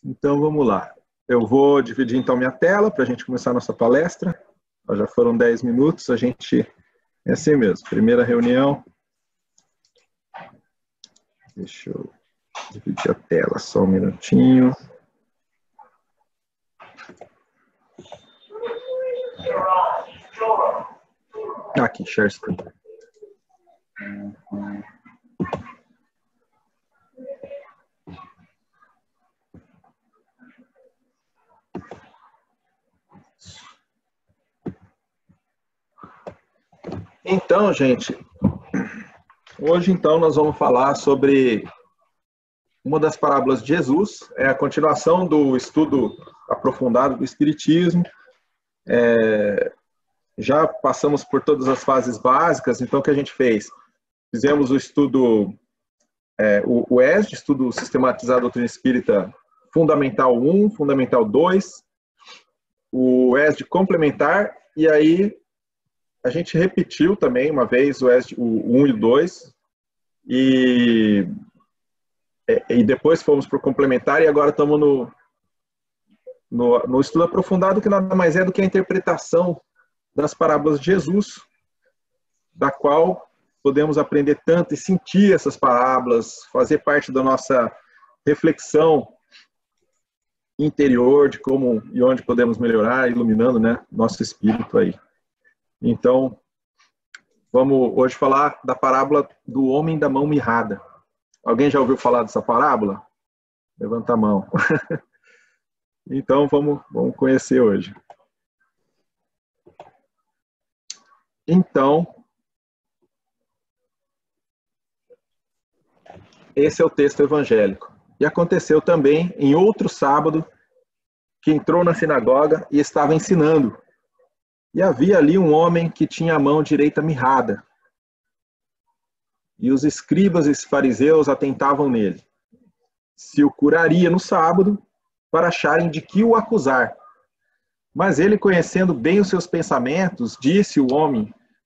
Então vamos lá. Eu vou dividir então minha tela para a gente começar a nossa palestra. Já foram 10 minutos, a gente é assim mesmo. Primeira reunião. Deixa eu dividir a tela só um minutinho. Aqui, share screen. Então, gente, hoje então nós vamos falar sobre uma das parábolas de Jesus, é a continuação do estudo aprofundado do Espiritismo. Já passamos por todas as fases básicas, então o que a gente fez? Fizemos o estudo, o ESD, Estudo Sistematizado da Doutrina Espírita, Fundamental 1, Fundamental 2, o ESD complementar, e aí a gente repetiu também uma vez o ESD, o 1 e o 2, e depois fomos para o complementar, e agora estamos no estudo aprofundado, que nada mais é do que a interpretação das parábolas de Jesus, da qual podemos aprender tanto e sentir essas parábolas, fazer parte da nossa reflexão interior de como e onde podemos melhorar, iluminando, né, nosso espírito aí. Então, vamos hoje falar da parábola do homem da mão mirrada. Alguém já ouviu falar dessa parábola? Levanta a mão. Então, vamos conhecer hoje. Então, esse é o texto evangélico. E aconteceu também em outro sábado, que entrou na sinagoga e estava ensinando. E havia ali um homem que tinha a mão direita mirrada. E os escribas e fariseus atentavam nele, se o curaria no sábado, para acharem de que o acusar. Mas ele, conhecendo bem os seus pensamentos, disse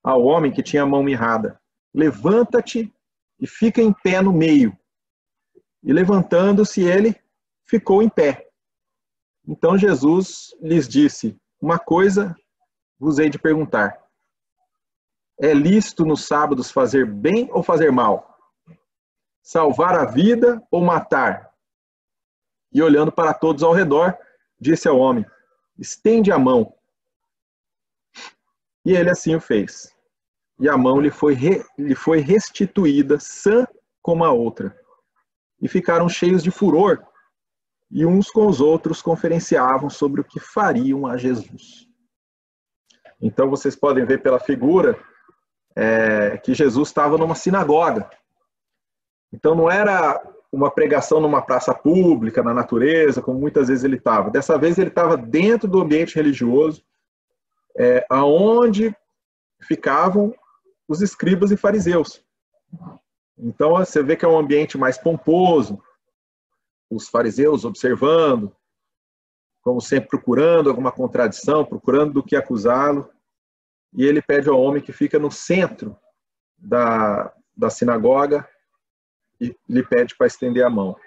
ao homem que tinha a mão mirrada: levanta-te e fica em pé no meio. E levantando-se ele, ficou em pé. Então Jesus lhes disse: uma coisa vos hei de perguntar. É lícito nos sábados fazer bem ou fazer mal? Salvar a vida ou matar? E olhando para todos ao redor, disse ao homem: estende a mão. E ele assim o fez. E a mão lhe foi restituída, sã como a outra. E ficaram cheios de furor, e uns com os outros conferenciavam sobre o que fariam a Jesus. Então vocês podem ver pela figura que Jesus estava numa sinagoga. Então não era uma pregação numa praça pública, na natureza, como muitas vezes ele estava. Dessa vez ele estava dentro do ambiente religioso, aonde ficavam os escribas e fariseus. Então você vê que é um ambiente mais pomposo, os fariseus observando, como sempre procurando alguma contradição, procurando do que acusá-lo. E ele pede ao homem que fica no centro da sinagoga e lhe pede para estender a mão.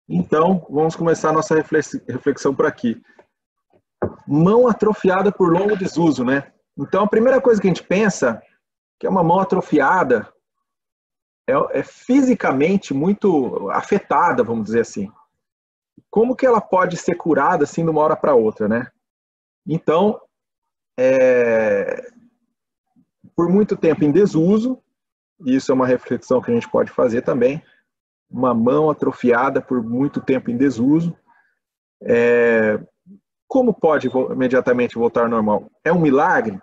Então, vamos começar a nossa reflexão por aqui. Mão atrofiada por longo desuso, né? Então, a primeira coisa que a gente pensa que é uma mão atrofiada, é fisicamente muito afetada, vamos dizer assim. Como que ela pode ser curada assim de uma hora para outra, né? Então, por muito tempo em desuso, e isso é uma reflexão que a gente pode fazer também, uma mão atrofiada por muito tempo em desuso, como pode imediatamente voltar ao normal? É um milagre? O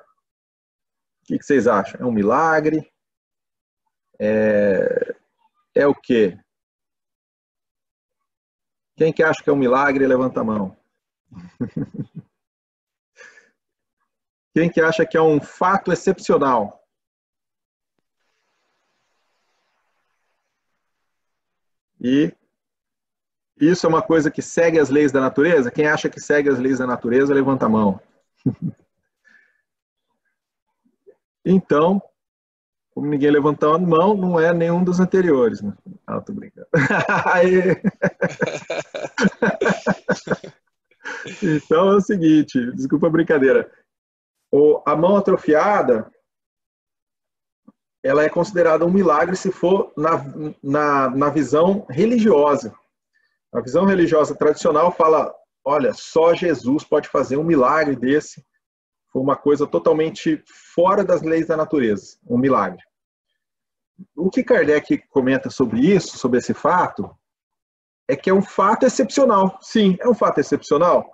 que vocês acham? É um milagre? É o quê? Quem que acha que é um milagre, levanta a mão. Quem que acha que é um fato excepcional? E isso é uma coisa que segue as leis da natureza? Quem acha que segue as leis da natureza, levanta a mão. Então, como ninguém levantou a mão, não é nenhum dos anteriores. Né? Ah, tô brincando. Então é o seguinte, desculpa a brincadeira. A mão atrofiada, ela é considerada um milagre se for na visão religiosa. A visão religiosa tradicional fala, olha, só Jesus pode fazer um milagre desse. Foi uma coisa totalmente fora das leis da natureza, um milagre. O que Kardec comenta sobre isso, sobre esse fato, é que é um fato excepcional. Sim, é um fato excepcional?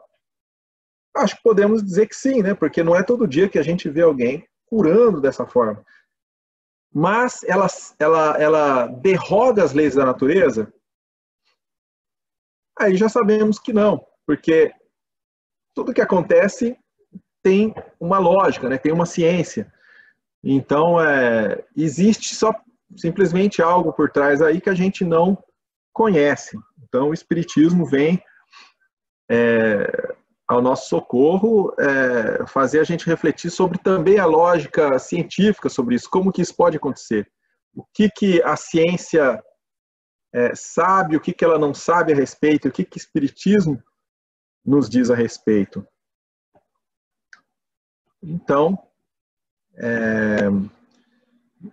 Acho que podemos dizer que sim, né? Porque não é todo dia que a gente vê alguém curando dessa forma. Mas ela derroga as leis da natureza? Aí já sabemos que não, porque tudo que acontece tem uma lógica, né? Tem uma ciência. Então, existe só simplesmente algo por trás aí que a gente não conhece. Então, o Espiritismo vem ao nosso socorro, fazer a gente refletir sobre também a lógica científica sobre isso, como que isso pode acontecer. O que a ciência sabe, o que ela não sabe a respeito, o que o Espiritismo nos diz a respeito. Então,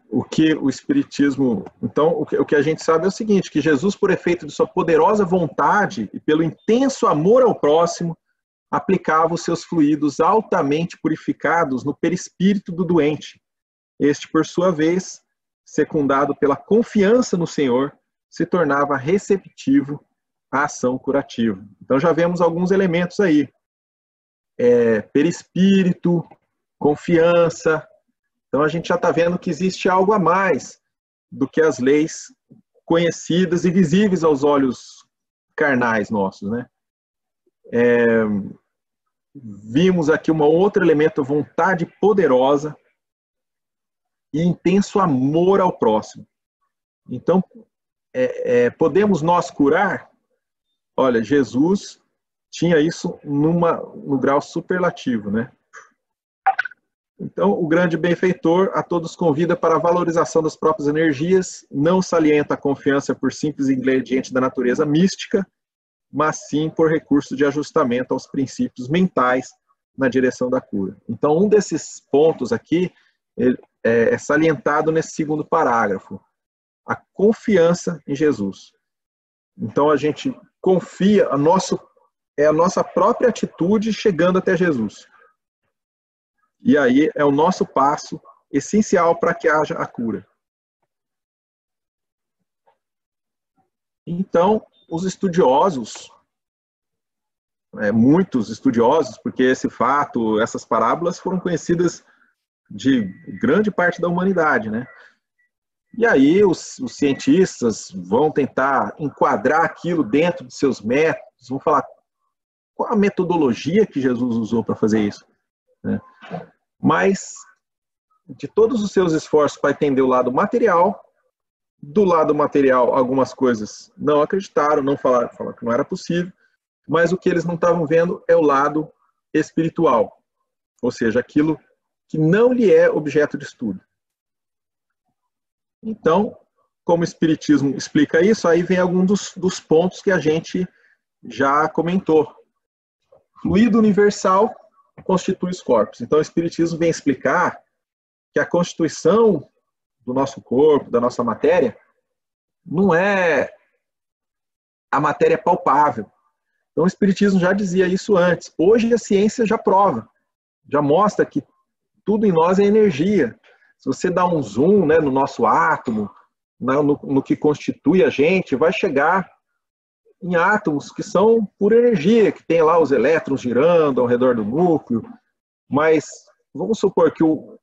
o que o Espiritismo... Então, o que a gente sabe é o seguinte, que Jesus, por efeito de sua poderosa vontade e pelo intenso amor ao próximo, aplicava os seus fluidos altamente purificados no perispírito do doente. Este, por sua vez, secundado pela confiança no Senhor, se tornava receptivo à ação curativa. Então já vemos alguns elementos aí. Perispírito, confiança. Então a gente já está vendo que existe algo a mais do que as leis conhecidas e visíveis aos olhos carnais nossos, né? Vimos aqui um outro elemento, vontade poderosa e intenso amor ao próximo. Então, podemos nós curar? Olha, Jesus tinha isso no grau superlativo, né? Então, o grande benfeitor a todos convida para a valorização das próprias energias, não salienta a confiança por simples ingrediente da natureza mística, mas sim por recurso de ajustamento aos princípios mentais na direção da cura. Então, um desses pontos aqui é salientado nesse segundo parágrafo, a confiança em Jesus. Então, a gente confia, é a nossa própria atitude chegando até Jesus. E aí é o nosso passo essencial para que haja a cura. Então, os estudiosos, muitos estudiosos, porque esse fato, essas parábolas foram conhecidas de grande parte da humanidade, né? E aí os cientistas vão tentar enquadrar aquilo dentro de seus métodos, vão falar qual a metodologia que Jesus usou para fazer isso, né? Mas, de todos os seus esforços para entender o lado material, do lado material, algumas coisas não acreditaram, não falaram que não era possível, mas o que eles não estavam vendo é o lado espiritual, ou seja, aquilo que não lhe é objeto de estudo. Então, como o Espiritismo explica isso, aí vem alguns dos pontos que a gente já comentou. Fluido universal constitui os corpos. Então, o Espiritismo vem explicar que a constituição do nosso corpo, da nossa matéria, não é a matéria palpável. Então, o Espiritismo já dizia isso antes. Hoje, a ciência já prova, já mostra que tudo em nós é energia. Se você dá um zoom, né, no nosso átomo, no que constitui a gente, vai chegar em átomos que são pura energia, que tem lá os elétrons girando ao redor do núcleo. Mas vamos supor que o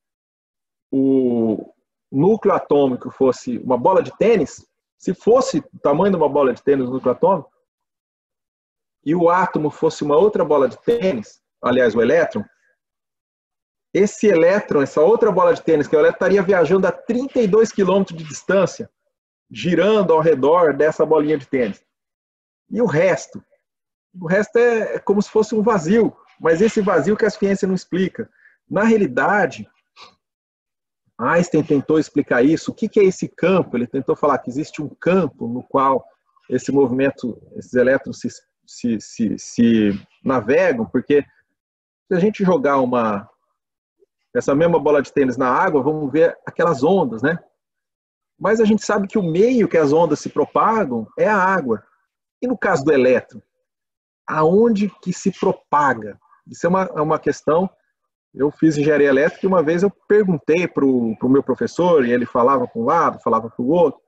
núcleo atômico fosse uma bola de tênis. Se fosse o tamanho de uma bola de tênis, o núcleo atômico, e o átomo fosse uma outra bola de tênis, aliás, o elétron, esse elétron, essa outra bola de tênis, que é o elétron, estaria viajando a 32 quilômetros de distância, girando ao redor dessa bolinha de tênis. E o resto? O resto é como se fosse um vazio, mas esse vazio que a ciência não explica. Na realidade, Einstein tentou explicar isso. O que é esse campo? Ele tentou falar que existe um campo no qual esse movimento, esses elétrons se navegam, porque se a gente jogar essa mesma bola de tênis na água, vamos ver aquelas ondas, né? Mas a gente sabe que o meio que as ondas se propagam é a água. E no caso do elétron, aonde que se propaga? Isso é uma questão. Eu fiz engenharia elétrica e uma vez eu perguntei para o meu professor, e ele falava para um lado, falava para o outro,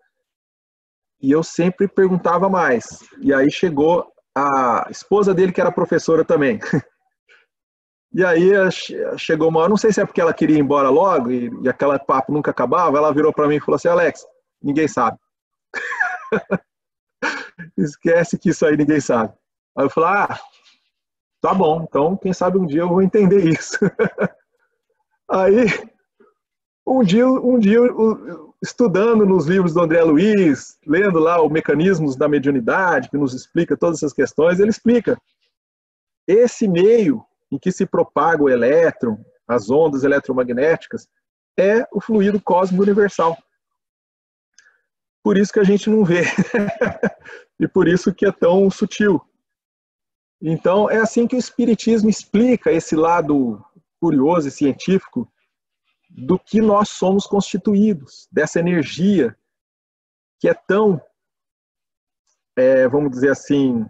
e eu sempre perguntava mais. E aí chegou a esposa dele, que era professora também. E aí chegou uma hora, não sei se é porque ela queria ir embora logo, e aquele papo nunca acabava, ela virou para mim e falou assim: Alex, ninguém sabe. Esquece que isso aí ninguém sabe. Aí eu falei: ah, tá bom, então quem sabe um dia eu vou entender isso. Aí, um dia estudando nos livros do André Luiz, lendo lá o Mecanismos da Mediunidade, que nos explica todas essas questões, ele explica esse meio em que se propaga o elétron, as ondas eletromagnéticas, é o fluido cósmico universal. Por isso que a gente não vê. E por isso que é tão sutil. Então, é assim que o Espiritismo explica esse lado curioso e científico do que nós somos constituídos, dessa energia que é tão, vamos dizer assim,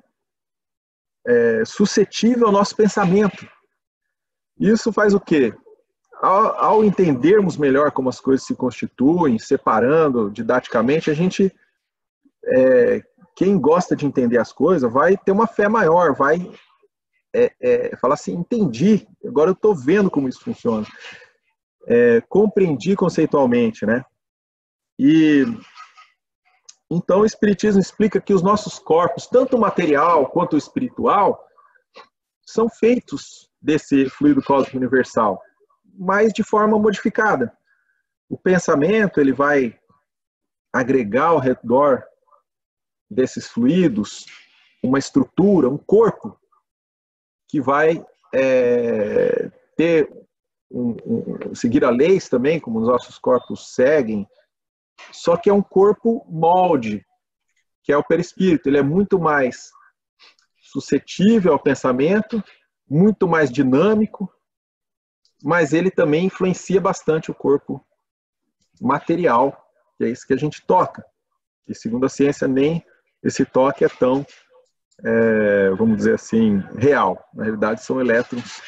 suscetível ao nosso pensamento. Isso faz o quê? Ao entendermos melhor como as coisas se constituem, separando didaticamente, a gente, quem gosta de entender as coisas, vai ter uma fé maior, vai falar assim: entendi, agora eu estou vendo como isso funciona. Compreendi conceitualmente, né? E então o Espiritismo explica que os nossos corpos, tanto o material quanto o espiritual, são feitos desse fluido cósmico universal, mas de forma modificada. O pensamento, ele vai agregar ao redor desses fluidos uma estrutura, um corpo, que vai seguir a leis também, como os nossos corpos seguem, só que é um corpo molde, que é o perispírito. Ele é muito mais suscetível ao pensamento, muito mais dinâmico, mas ele também influencia bastante o corpo material, que é isso que a gente toca. E segundo a ciência, nem esse toque é tão, vamos dizer assim, real. Na realidade, são elétrons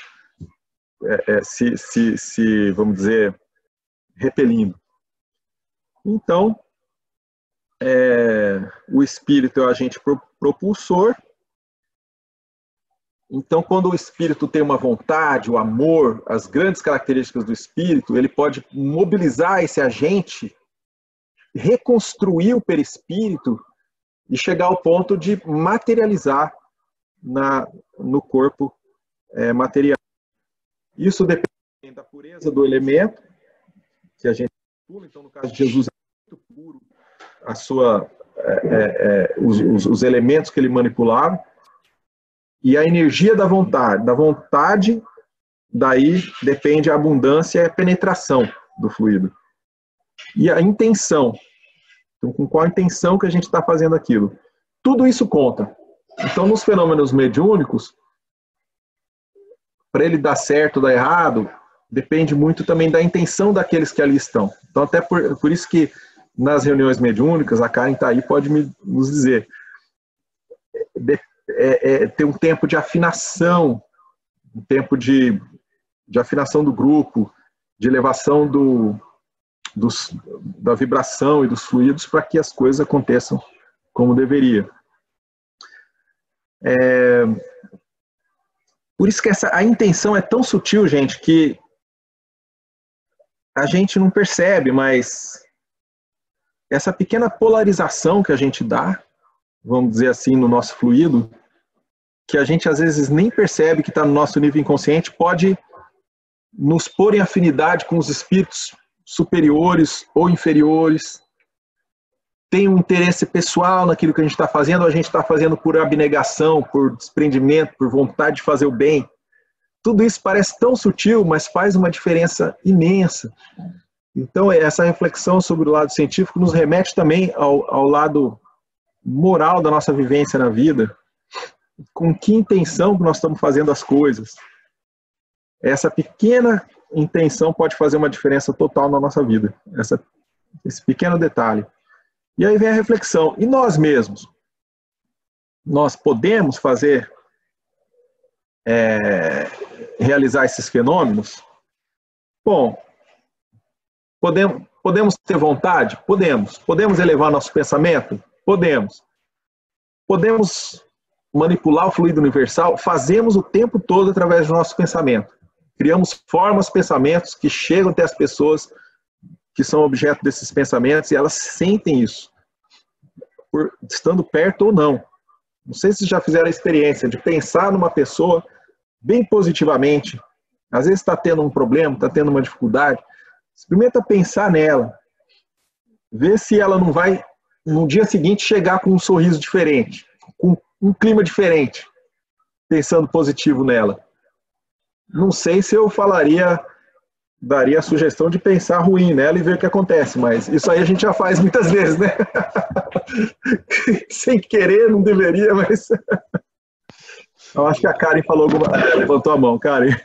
vamos dizer, repelindo. Então, o espírito é o agente propulsor. Então, quando o espírito tem uma vontade, o amor, as grandes características do espírito, ele pode mobilizar esse agente, reconstruir o perispírito e chegar ao ponto de materializar no corpo material. Isso depende da pureza do elemento que a gente manipula. Então, no caso de Jesus, é muito puro os elementos que ele manipulava. E a energia da vontade, daí depende a abundância e a penetração do fluido. E a intenção. Então, com qual intenção que a gente está fazendo aquilo? Tudo isso conta. Então, nos fenômenos mediúnicos, para ele dar certo ou dar errado, depende muito também da intenção daqueles que ali estão. Então, até por isso que nas reuniões mediúnicas, a Karen está aí, pode nos dizer, ter um tempo de afinação, um tempo de afinação do grupo, de elevação da vibração e dos fluidos para que as coisas aconteçam como deveria. Por isso que a intenção é tão sutil, gente, que a gente não percebe, mas essa pequena polarização que a gente dá, vamos dizer assim, no nosso fluido, que a gente às vezes nem percebe que está no nosso nível inconsciente, pode nos pôr em afinidade com os espíritos superiores ou inferiores. Tem um interesse pessoal naquilo que a gente está fazendo, ou a gente está fazendo por abnegação, por desprendimento, por vontade de fazer o bem. Tudo isso parece tão sutil, mas faz uma diferença imensa. Então, essa reflexão sobre o lado científico nos remete também ao lado moral da nossa vivência na vida, com que intenção que nós estamos fazendo as coisas. Essa pequena intenção pode fazer uma diferença total na nossa vida, esse pequeno detalhe. E aí vem a reflexão, e nós mesmos? Nós podemos realizar esses fenômenos? Bom, podemos ter vontade? Podemos. Podemos elevar nosso pensamento? Podemos. Podemos manipular o fluido universal? Fazemos o tempo todo através do nosso pensamento. Criamos formas, pensamentos que chegam até as pessoas que são objeto desses pensamentos e elas sentem isso, estando perto ou não. Não sei se já fizeram a experiência de pensar numa pessoa bem positivamente. Às vezes está tendo um problema, está tendo uma dificuldade. Experimenta pensar nela. Vê se ela não vai, no dia seguinte, chegar com um sorriso diferente, com um clima diferente, pensando positivo nela. Não sei se eu daria a sugestão de pensar ruim nela e ver o que acontece, mas isso aí a gente já faz muitas vezes, né? Sem querer, não deveria, mas... Eu acho que a Karen levantou a mão, Karen.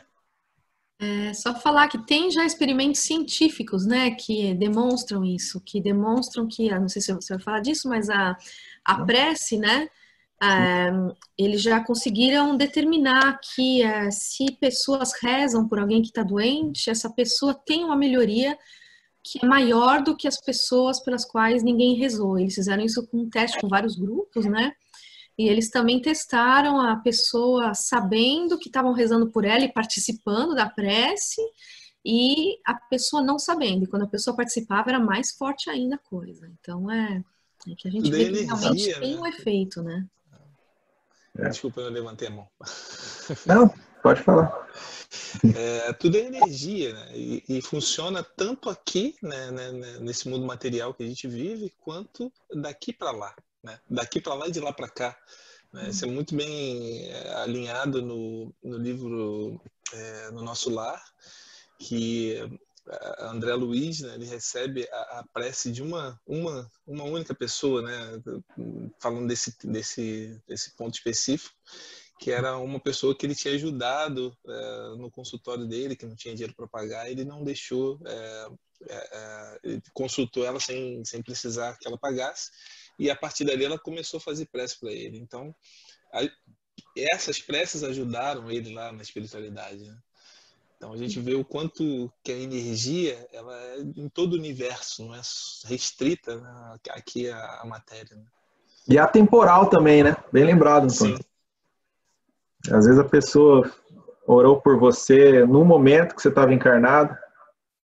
Só falar que tem já experimentos científicos, né, que demonstram isso, que demonstram que, não sei se você vai falar disso, mas a prece, né, eles já conseguiram determinar que se pessoas rezam por alguém que está doente, essa pessoa tem uma melhoria que é maior do que as pessoas pelas quais ninguém rezou. Eles fizeram isso com um teste com vários grupos, né? E eles também testaram a pessoa sabendo que estavam rezando por ela e participando da prece, e a pessoa não sabendo. E quando a pessoa participava, era mais forte ainda a coisa. Então, é que a gente vê que realmente tem um efeito, né? Desculpa, eu levantei a mão. Não, pode falar. Tudo é energia, né? E funciona tanto aqui, né, nesse mundo material que a gente vive, quanto daqui para lá, né? Daqui para lá e de lá para cá, né? Isso é muito bem alinhado no livro No Nosso Lar, que André Luiz, né, ele recebe a prece de uma única pessoa, né? Falando desse ponto específico, que era uma pessoa que ele tinha ajudado no consultório dele, que não tinha dinheiro para pagar, ele não deixou, ele consultou ela sem precisar que ela pagasse, e a partir dali ela começou a fazer prece para ele. Então, essas preces ajudaram ele lá na espiritualidade, né? Então a gente vê o quanto que a energia, ela é em todo o universo, não é restrita, né, aqui a matéria, né? E atemporal também, né? Bem lembrado, Antônio. Sim. Às vezes a pessoa orou por você no momento que você estava encarnado,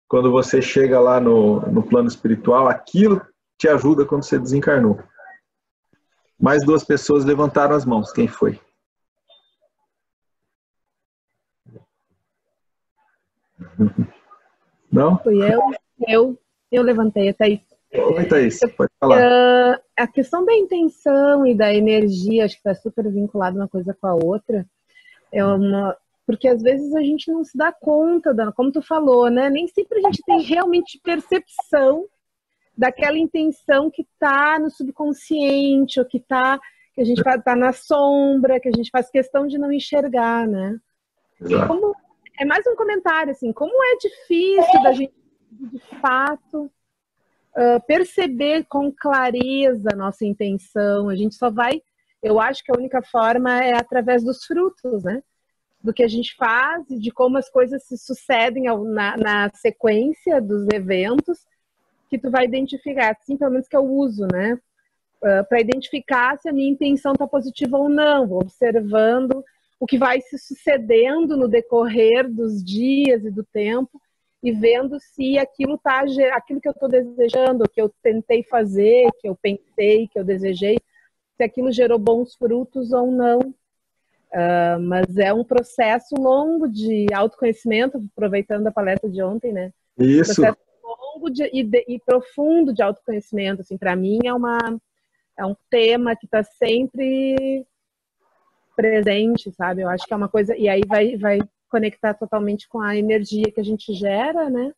quando você chega lá no plano espiritual, aquilo te ajuda quando você desencarnou. Mais 2 pessoas levantaram as mãos. Quem foi? Não? Fui eu levantei, Thaís. Oi, Thaís, pode falar. A questão da intenção e da energia, acho que está super vinculado uma coisa com a outra, porque às vezes a gente não se dá conta, como tu falou, né? Nem sempre a gente tem realmente percepção daquela intenção que está no subconsciente, ou que a gente tá na sombra, que a gente faz questão de não enxergar, né? É mais um comentário, assim, como é difícil da gente, de fato, perceber com clareza a nossa intenção. A gente só vai, eu acho que a única forma é através dos frutos, né? Do que a gente faz e de como as coisas se sucedem na sequência dos eventos, que tu vai identificar, assim, pelo menos que eu uso, né? Para identificar se a minha intenção está positiva ou não, observando o que vai se sucedendo no decorrer dos dias e do tempo, e vendo se aquilo que eu estou desejando, que eu tentei fazer, que eu pensei, que eu desejei, se aquilo gerou bons frutos ou não. Mas é um processo longo de autoconhecimento, aproveitando a palestra de ontem, né? Isso. Processo longo e profundo de autoconhecimento, assim, para mim é um tema que está sempre presente, sabe? Eu acho que é uma coisa, e aí vai conectar totalmente com a energia que a gente gera, né?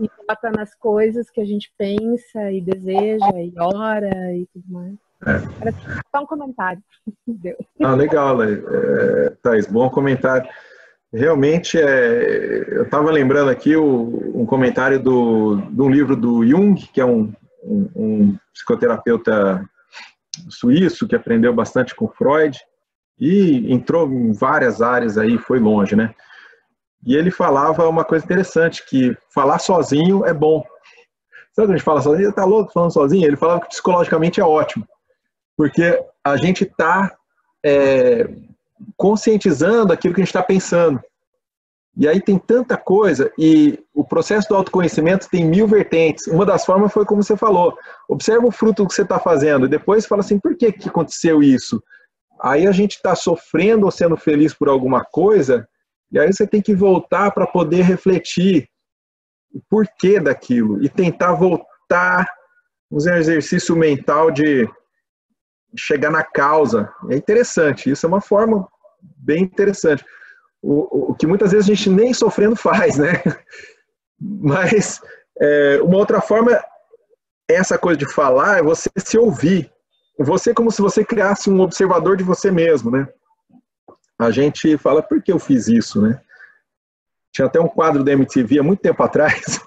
E bota nas coisas que a gente pensa e deseja e ora e tudo mais. Era só um comentário. Deu. Legal, Thaís, bom comentário. Realmente, eu estava lembrando aqui um comentário de um livro do Jung, que é um psicoterapeuta suíço que aprendeu bastante com Freud e entrou em várias áreas aí, foi longe, né? E ele falava uma coisa interessante, que falar sozinho é bom. Sabe quando a gente fala sozinho? Tá louco falando sozinho? Ele falava que psicologicamente é ótimo, porque a gente está conscientizando aquilo que a gente está pensando. E aí tem tanta coisa, e o processo do autoconhecimento tem 1000 vertentes. Uma das formas foi como você falou, observa o fruto do que você está fazendo, e depois fala assim, por que aconteceu isso? Aí a gente está sofrendo ou sendo feliz por alguma coisa, e aí você tem que voltar para poder refletir o porquê daquilo, e tentar voltar, fazer um exercício mental de chegar na causa. É interessante, isso é uma forma bem interessante. O que muitas vezes a gente nem sofrendo faz, né? Mas uma outra forma, essa coisa de falar, é você se ouvir. Você como se você criasse um observador de você mesmo, né? A gente fala, por que eu fiz isso, né? Tinha até um quadro da MTV há muito tempo atrás.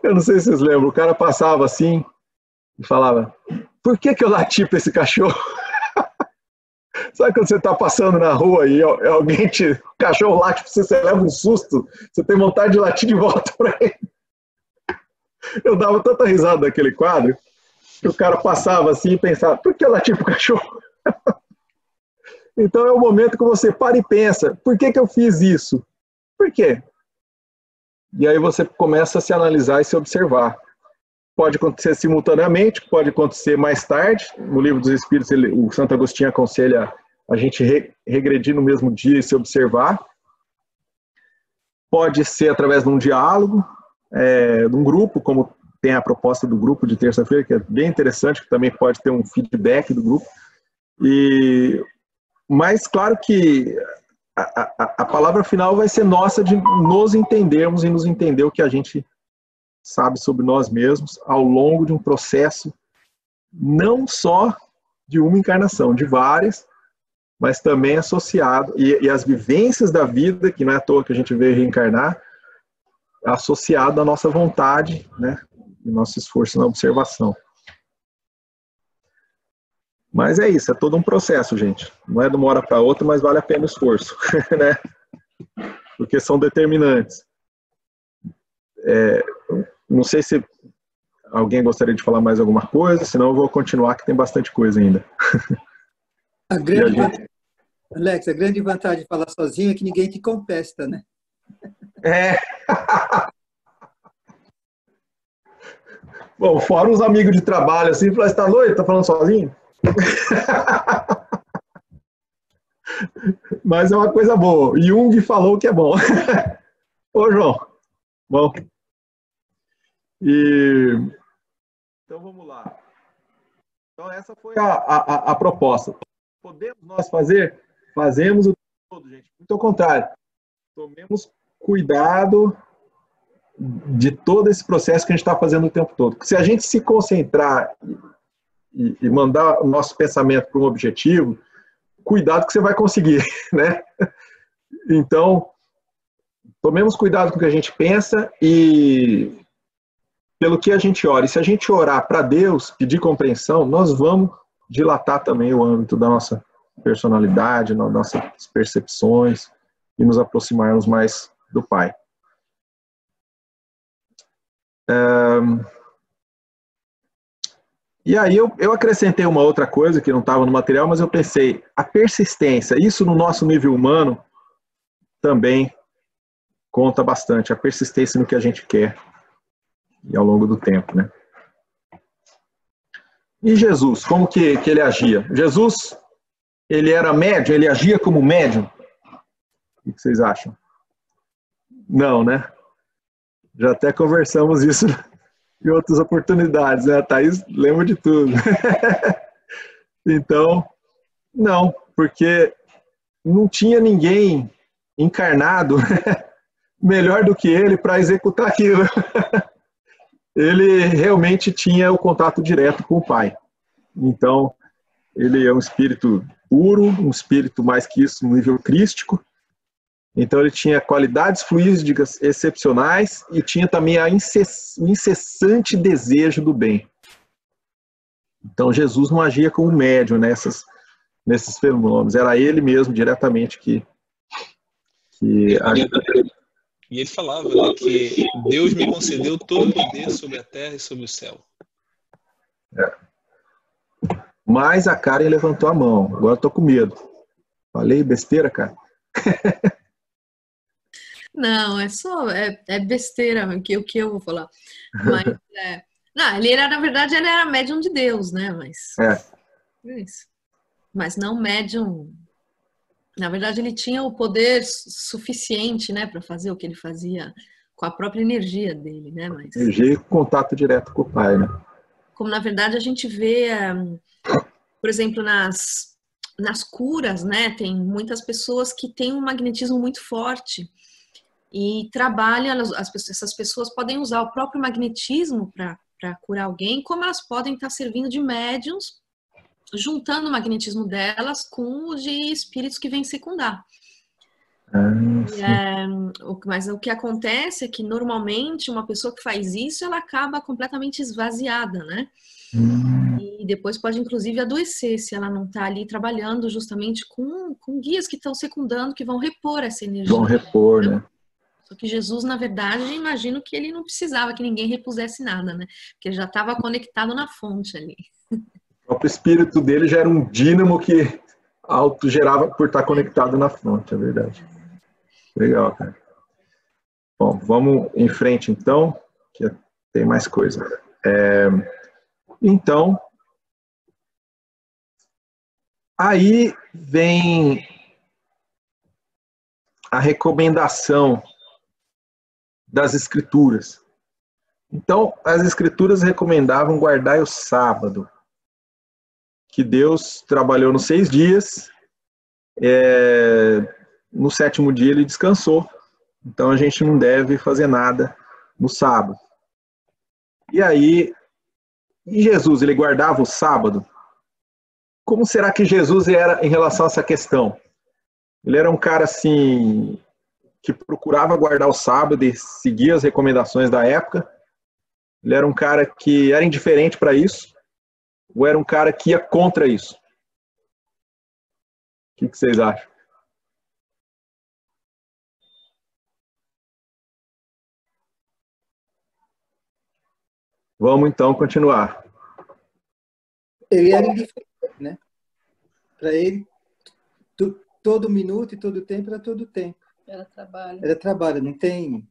Eu não sei se vocês lembram, o cara passava assim e falava, por que eu lati para esse cachorro? Sabe quando você está passando na rua e alguém o cachorro late para você leva um susto, você tem vontade de latir de volta para ele? Eu dava tanta risada daquele quadro que o cara passava assim e pensava, por que eu lati para o cachorro? Então é o momento que você para e pensa, por que eu fiz isso? Por quê? E aí você começa a se analisar e se observar. Pode acontecer simultaneamente, pode acontecer mais tarde. No Livro dos Espíritos, o Santo Agostinho aconselha a gente regredir no mesmo dia e se observar. Pode ser através de um diálogo, de um grupo, como tem a proposta do grupo de terça-feira, que é bem interessante, que também pode ter um feedback do grupo. Mas, claro que a palavra final vai ser nossa de nos entendermos e nos entender o que a gente sabe sobre nós mesmos ao longo de um processo não só de uma encarnação, de várias, mas também associado, e as vivências da vida, que não é à toa que a gente veio reencarnar, associado à nossa vontade, né, e nosso esforço na observação. Mas é isso, é todo um processo, gente. Não é de uma hora para outra, mas vale a pena o esforço, né? Porque são determinantes. Não sei se alguém gostaria de falar mais alguma coisa, senão eu vou continuar, que tem bastante coisa ainda. Alex, a grande vantagem de falar sozinho é que ninguém te contesta, né? Bom, fora os amigos de trabalho, assim, falar, você tá doido? Tá falando sozinho? Mas é uma coisa boa. Jung falou que é bom. Ô, João. Bom. Então, vamos lá. Então, essa foi a proposta. Podemos nós fazer? Fazemos o tempo todo, gente. Muito ao contrário. Tomemos cuidado de todo esse processo que a gente está fazendo o tempo todo. Porque se a gente se concentrar e mandar o nosso pensamento para um objetivo, cuidado que você vai conseguir, né? Então, tomemos cuidado com o que a gente pensa e pelo que a gente ora. E se a gente orar para Deus, pedir compreensão, nós vamos dilatar também o âmbito da nossa personalidade, das nossas percepções e nos aproximarmos mais do Pai. E aí eu acrescentei uma outra coisa que não estava no material, mas eu pensei, a persistência, isso no nosso nível humano também conta bastante, a persistência no que a gente quer e ao longo do tempo, né? E Jesus, como que ele agia? Jesus, ele era médium, ele agia como médium? O que vocês acham? Não, né? Já até conversamos isso em outras oportunidades, né? A Thaís lembra de tudo. Então, não, porque não tinha ninguém encarnado melhor do que ele para executar aquilo. Ele realmente tinha o contato direto com o Pai. Então, ele é um espírito puro, um espírito mais que isso, no nível crístico. Então, ele tinha qualidades fluídicas excepcionais e tinha também o incessante desejo do bem. Então, Jesus não agia como médium nesses fenômenos. Era ele mesmo, diretamente, que agia. E ele falava, né, que Deus me concedeu todo o poder sobre a terra e sobre o céu. Mas a Karen levantou a mão. Agora eu tô com medo. Falei besteira, cara? Não, é besteira o que eu vou falar. Mas, não, na verdade, ele era médium de Deus, né? Mas, isso. Mas não médium. Na verdade, ele tinha o poder suficiente, né, para fazer o que ele fazia com a própria energia dele, né? Mas, energia e contato direto com o Pai, né? como na verdade a gente vê, por exemplo, nas curas, né? Tem muitas pessoas que têm um magnetismo muito forte e trabalham, essas pessoas podem usar o próprio magnetismo para curar alguém, como elas podem estar servindo de médiums, juntando o magnetismo delas com o de espíritos que vêm secundar. Mas o que acontece é que normalmente uma pessoa que faz isso, ela acaba completamente esvaziada, né? E depois pode inclusive adoecer se ela não está ali trabalhando justamente com guias que estão secundando, que vão repor essa energia. Vão repor, né? Só que Jesus, na verdade, eu imagino que ele não precisava que ninguém repusesse nada, né? Porque ele já estava conectado na fonte ali. O próprio espírito dele já era um dínamo que autogerava por estar conectado na fonte, é verdade. Legal, cara. Bom, vamos em frente então, que tem mais coisa. Então, aí vem a recomendação das Escrituras. Então, as Escrituras recomendavam guardar o sábado, que Deus trabalhou nos 6 dias, no 7º dia ele descansou, então a gente não deve fazer nada no sábado. E aí, Jesus, ele guardava o sábado? Como será que Jesus era em relação a essa questão? Ele era um cara assim, que procurava guardar o sábado e seguir as recomendações da época? Ele era um cara que era indiferente para isso? Ou era um cara que ia contra isso? O que vocês acham? Vamos então continuar. Ele era indiferente, né? Para ele, todo minuto e todo tempo era todo tempo. Era trabalho. Era trabalho, não tem...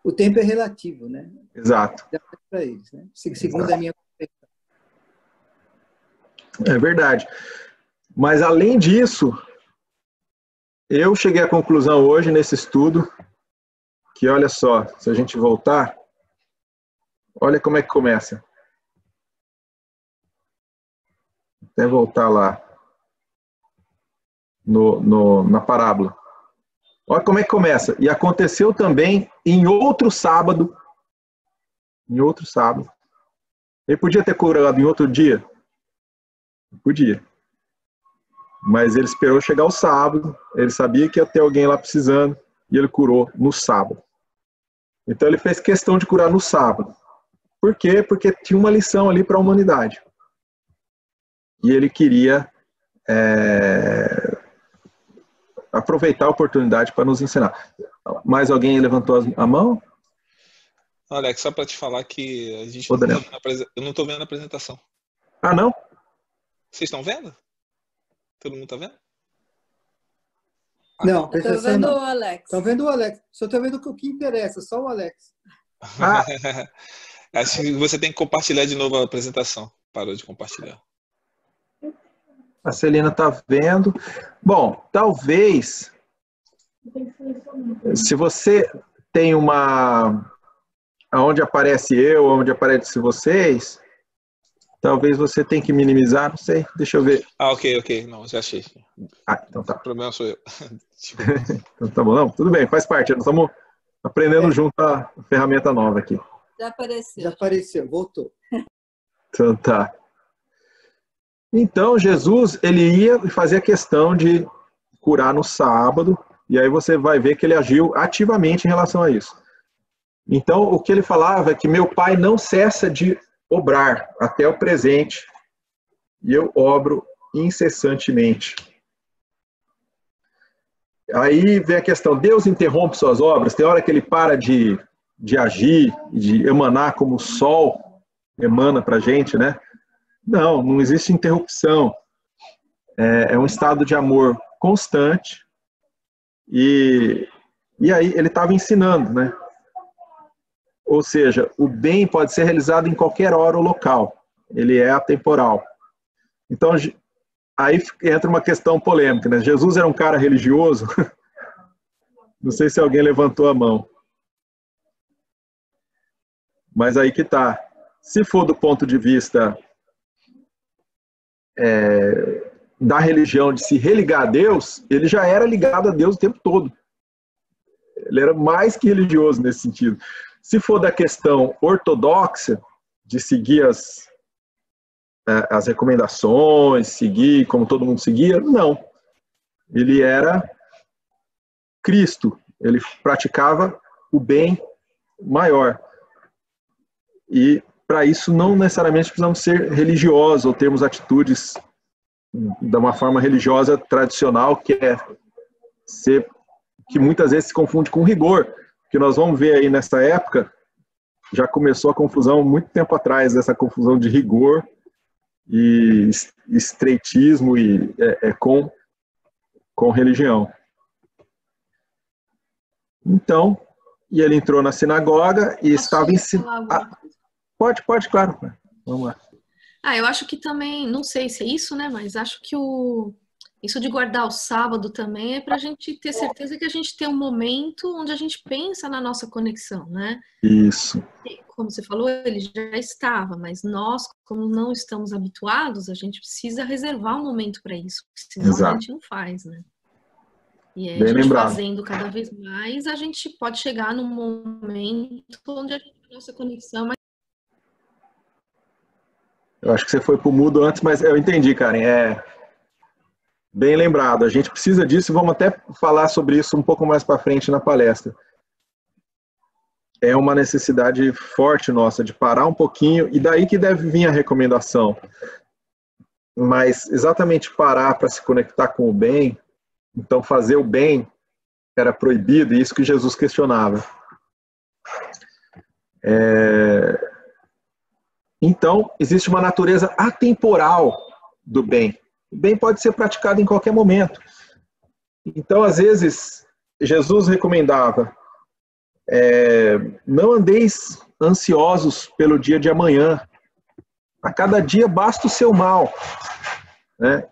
O tempo é relativo, né? Exato. Para eles, né? Segundo a minha concepção. É verdade. Mas, além disso, eu cheguei à conclusão hoje, nesse estudo, que, olha só, se a gente voltar, olha como é que começa. Até voltar lá, na parábola. Olha como é que começa. E aconteceu também em outro sábado. Em outro sábado. Ele podia ter curado em outro dia? Podia. Mas ele esperou chegar o sábado. Ele sabia que ia ter alguém lá precisando. E ele curou no sábado. Então ele fez questão de curar no sábado. Por quê? Porque tinha uma lição ali para a humanidade. E ele queria aproveitar a oportunidade para nos ensinar. Mais alguém levantou a mão? Alex, só para te falar que a gente eu não estou vendo a apresentação. Ah, não? Vocês estão vendo? Todo mundo está vendo? Não, presta atenção, vendo não. o Alex. Estou vendo o Alex. Só estou vendo o que interessa, só o Alex. Ah. Acho que você tem que compartilhar de novo a apresentação. Parou de compartilhar. A Celina está vendo. Bom, talvez, se você tem onde aparece eu, onde aparece vocês, talvez você tenha que minimizar, não sei, deixa eu ver. Ah, ok, não, já achei. Ah, então tá. O problema sou eu. Então tá bom, não, tudo bem, faz parte, nós estamos Aprendendo junto a ferramenta nova aqui. Já apareceu. Já apareceu, voltou. Então tá. Então Jesus, ele ia e fazia questão de curar no sábado, e aí você vai ver que ele agiu ativamente em relação a isso. Então o que ele falava é que meu Pai não cessa de obrar até o presente, e eu obro incessantemente. Aí vem a questão, Deus interrompe suas obras? Tem hora que ele para de agir, de emanar como o sol emana para a gente, né? Não, não existe interrupção. É um estado de amor constante. E aí ele estava ensinando, né? Ou seja, o bem pode ser realizado em qualquer hora ou local. Ele é atemporal. Então, aí entra uma questão polêmica, né? Jesus era um cara religioso? Não sei se alguém levantou a mão. Mas aí que tá. Se for do ponto de vista da religião, de se religar a Deus, ele já era ligado a Deus o tempo todo. Ele era mais que religioso nesse sentido. Se for da questão ortodoxa, de seguir as recomendações, seguir como todo mundo seguia, não. Ele era Cristo, ele praticava o bem maior. E para isso não necessariamente precisamos ser religiosos ou termos atitudes de uma forma religiosa tradicional, que muitas vezes se confunde com rigor, que nós vamos ver aí nessa época, já começou a confusão muito tempo atrás, essa confusão de rigor e estreitismo com religião. Então, e ele entrou na sinagoga e estava ensinando. Pode, claro. Vamos lá. Eu acho que também, não sei se é isso, né? Mas acho que isso de guardar o sábado também é para a gente ter certeza que a gente tem um momento onde a gente pensa na nossa conexão, né? Isso. Como você falou, ele já estava, mas nós, como não estamos habituados, a gente precisa reservar um momento para isso, senão Exato. a gente não faz, né? E aí, Bem a gente lembrado. fazendo cada vez mais, a gente pode chegar num momento onde a nossa conexão é mais... Eu acho que você foi pro mudo antes, mas eu entendi, Karen. Bem lembrado. A gente precisa disso e vamos até falar sobre isso um pouco mais para frente na palestra. É uma necessidade forte nossa de parar um pouquinho, e daí que deve vir a recomendação. Mas exatamente parar para se conectar com o bem, então fazer o bem era proibido, e isso que Jesus questionava. Então, existe uma natureza atemporal do bem. O bem pode ser praticado em qualquer momento. Então, às vezes, Jesus recomendava: não andeis ansiosos pelo dia de amanhã. A cada dia basta o seu mal. Né?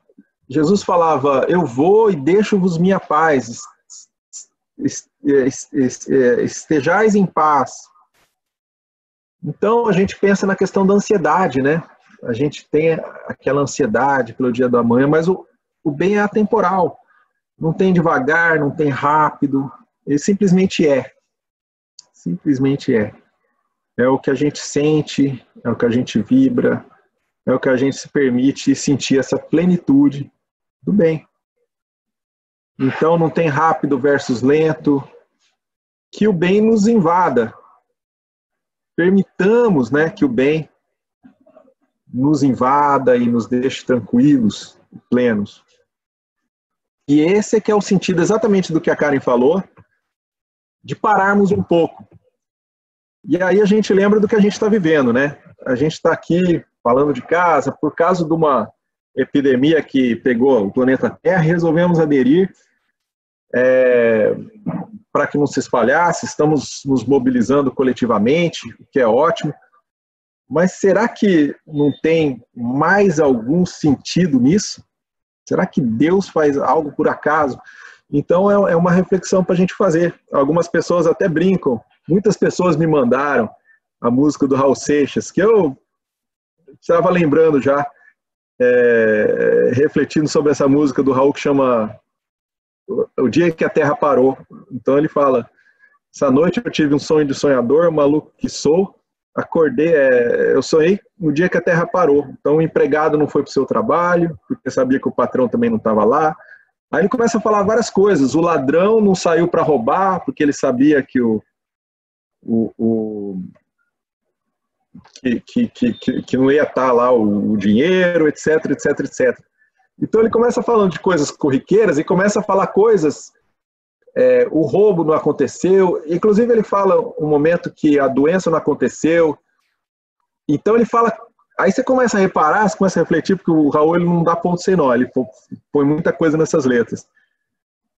Jesus falava: eu vou e deixo-vos minha paz. Estejais em paz. Então, a gente pensa na questão da ansiedade, né? A gente tem aquela ansiedade pelo dia da manhã, mas o bem é atemporal. Não tem devagar, não tem rápido. Ele simplesmente é. Simplesmente é. É o que a gente sente, é o que a gente vibra, é o que a gente se permite sentir essa plenitude do bem. Então, não tem rápido versus lento. Que o bem nos invada. Permitamos, né, que o bem nos invada e nos deixe tranquilos, plenos. E esse é que é o sentido exatamente do que a Karen falou, de pararmos um pouco. E aí a gente lembra do que a gente está vivendo, né? A gente está aqui falando de casa, por causa de uma epidemia que pegou o planeta Terra, resolvemos aderir para que não se espalhasse, estamos nos mobilizando coletivamente, o que é ótimo. Mas será que não tem mais algum sentido nisso? Será que Deus faz algo por acaso? Então é uma reflexão para a gente fazer. Algumas pessoas até brincam. Muitas pessoas me mandaram a música do Raul Seixas, que eu estava lembrando já, refletindo sobre essa música do Raul, que chama O Dia que a Terra Parou. Então ele fala Essa noite eu tive um sonho de sonhador, maluco que sou. Acordei, eu sonhei no dia que a Terra parou. Então o empregado não foi para o seu trabalho, porque sabia que o patrão também não estava lá. Aí ele começa a falar várias coisas. O ladrão não saiu para roubar, porque ele sabia que que não ia estar lá o dinheiro, etc, etc, etc. Então ele começa falando de coisas corriqueiras e começa a falar coisas, o roubo não aconteceu, inclusive ele fala um momento que a doença não aconteceu. Então ele fala, aí você começa a reparar, você começa a refletir, porque o Raul ele não dá ponto sem nó, ele põe muita coisa nessas letras.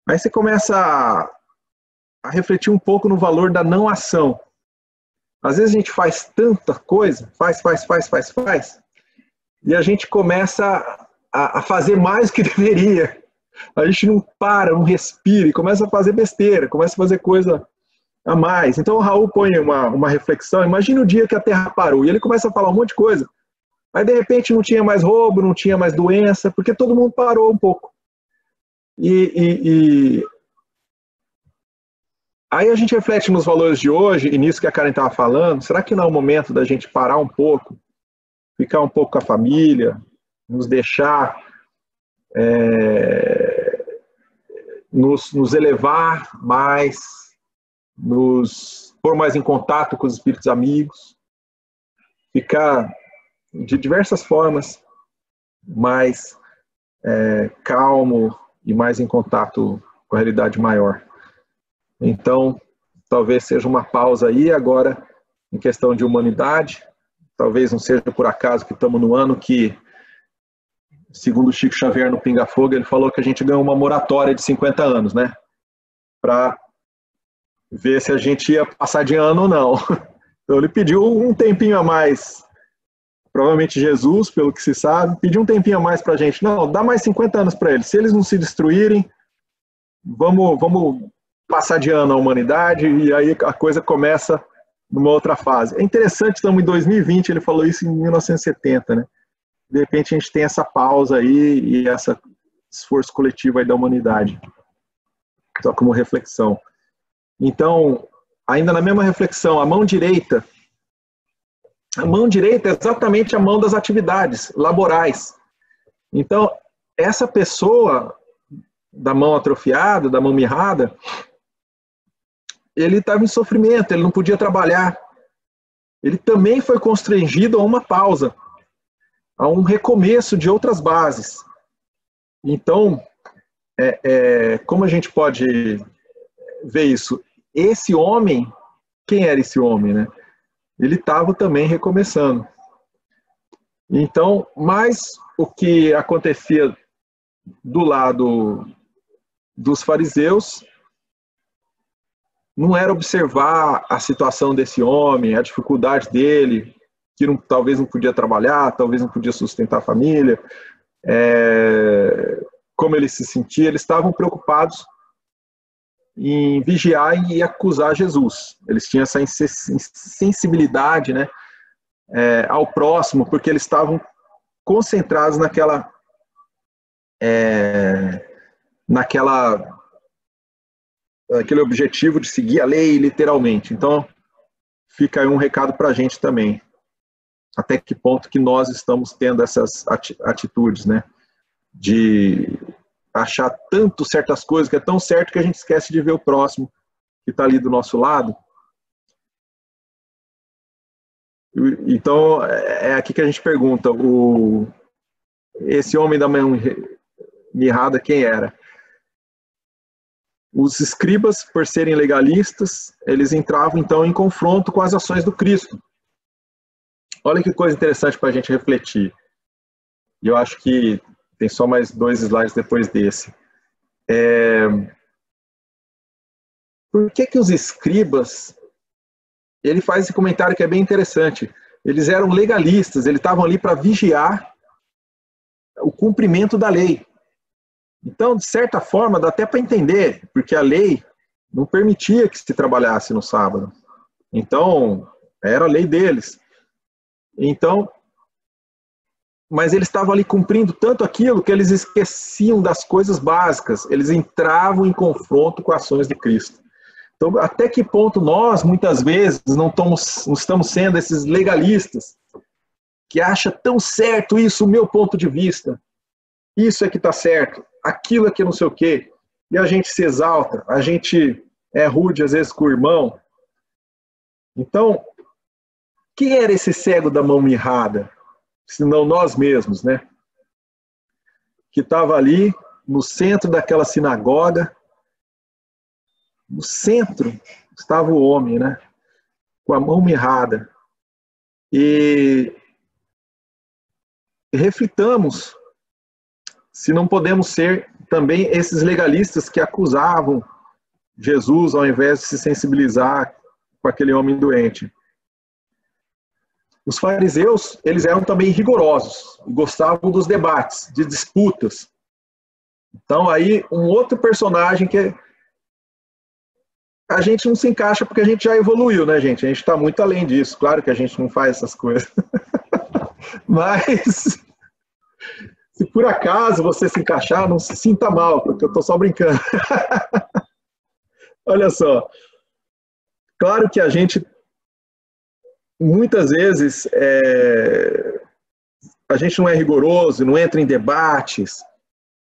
Aí você começa a refletir um pouco no valor da não ação. Às vezes a gente faz tanta coisa, faz, e a gente começa a fazer mais do que deveria. A gente não para, não respira, e começa a fazer besteira, começa a fazer coisa a mais. Então o Raul põe uma reflexão, imagina o dia que a Terra parou, e ele começa a falar um monte de coisa. Aí de repente não tinha mais roubo, não tinha mais doença, porque todo mundo parou um pouco. Aí a gente reflete nos valores de hoje, e nisso que a Karen estava falando, será que não é o momento da gente parar um pouco, ficar um pouco com a família, nos deixar, nos elevar mais, nos pôr mais em contato com os espíritos amigos, ficar de diversas formas mais calmo e mais em contato com a realidade maior. Então, talvez seja uma pausa aí agora em questão de humanidade. Talvez não seja por acaso que estamos no ano que, segundo o Chico Xavier no Pinga Fogo, ele falou que a gente ganhou uma moratória de 50 anos, né? Para ver se a gente ia passar de ano ou não. Então ele pediu um tempinho a mais, provavelmente Jesus, pelo que se sabe, pediu um tempinho a mais para a gente. Não, dá mais 50 anos para eles. Se eles não se destruírem, vamos passar de ano a humanidade, e aí a coisa começa numa outra fase. É interessante, estamos em 2020, ele falou isso em 1970, né? De repente a gente tem essa pausa aí e esse esforço coletivo aí da humanidade. Só como reflexão. Então, ainda na mesma reflexão, a mão direita é exatamente a mão das atividades laborais. Então, essa pessoa da mão atrofiada, da mão mirrada, ele estava em sofrimento, ele não podia trabalhar. Ele também foi constrangido a uma pausa, a um recomeço de outras bases. Então, como a gente pode ver isso? Esse homem, quem era esse homem, né? Ele estava também recomeçando. Então, mas o que acontecia do lado dos fariseus não era observar a situação desse homem, a dificuldade dele, que talvez não podia trabalhar, talvez não podia sustentar a família, como ele se sentia. Eles estavam preocupados em vigiar e acusar Jesus. Eles tinham essa insensibilidade, né, ao próximo, porque eles estavam concentrados naquele objetivo de seguir a lei literalmente. Então, fica aí um recado para a gente também. Até que ponto que nós estamos tendo essas atitudes, né? De achar tanto certas coisas, que é tão certo que a gente esquece de ver o próximo que está ali do nosso lado. Então, é aqui que a gente pergunta, esse homem da mão mirrada, quem era? Os escribas, por serem legalistas, eles entravam então em confronto com as ações do Cristo. Olha que coisa interessante para a gente refletir. E eu acho que tem só mais 2 slides depois desse. Por que os escribas, ele faz esse comentário que é bem interessante, eles eram legalistas, eles estavam ali para vigiar o cumprimento da lei. Então, de certa forma, dá até para entender, porque a lei não permitia que se trabalhasse no sábado. Então, era a lei deles. Então, mas eles estavam ali cumprindo tanto aquilo que eles esqueciam das coisas básicas. Eles entravam em confronto com ações de Cristo. Então, até que ponto nós, muitas vezes, não estamos sendo esses legalistas que acham tão certo isso, o meu ponto de vista, isso é que está certo, aquilo é que não sei o quê, e a gente se exalta, a gente é rude às vezes com o irmão. Então, quem era esse cego da mão mirrada? Senão nós mesmos, né? Que estava ali no centro daquela sinagoga, no centro estava o homem, né? Com a mão mirrada. E reflitamos se não podemos ser também esses legalistas que acusavam Jesus ao invés de se sensibilizar com aquele homem doente. Os fariseus, eles eram também rigorosos, gostavam dos debates, de disputas. Então aí um outro personagem que a gente não se encaixa porque a gente já evoluiu, né, gente? A gente está muito além disso. Claro que a gente não faz essas coisas. Mas, se por acaso você se encaixar, não se sinta mal, porque eu estou só brincando. Olha só. Claro que a gente, muitas vezes, a gente não é rigoroso, não entra em debates,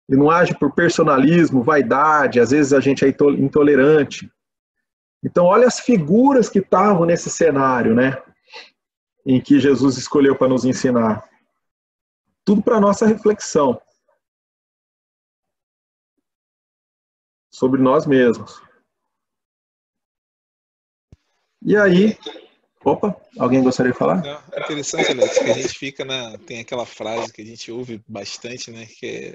e não age por personalismo, vaidade, às vezes a gente é intolerante. Então, olha as figuras que estavam nesse cenário, né? Em que Jesus escolheu para nos ensinar. Tudo para nossa reflexão sobre nós mesmos. E aí, opa, alguém gostaria de falar? Não, é interessante, Alex, que a gente fica tem aquela frase que a gente ouve bastante, né? Que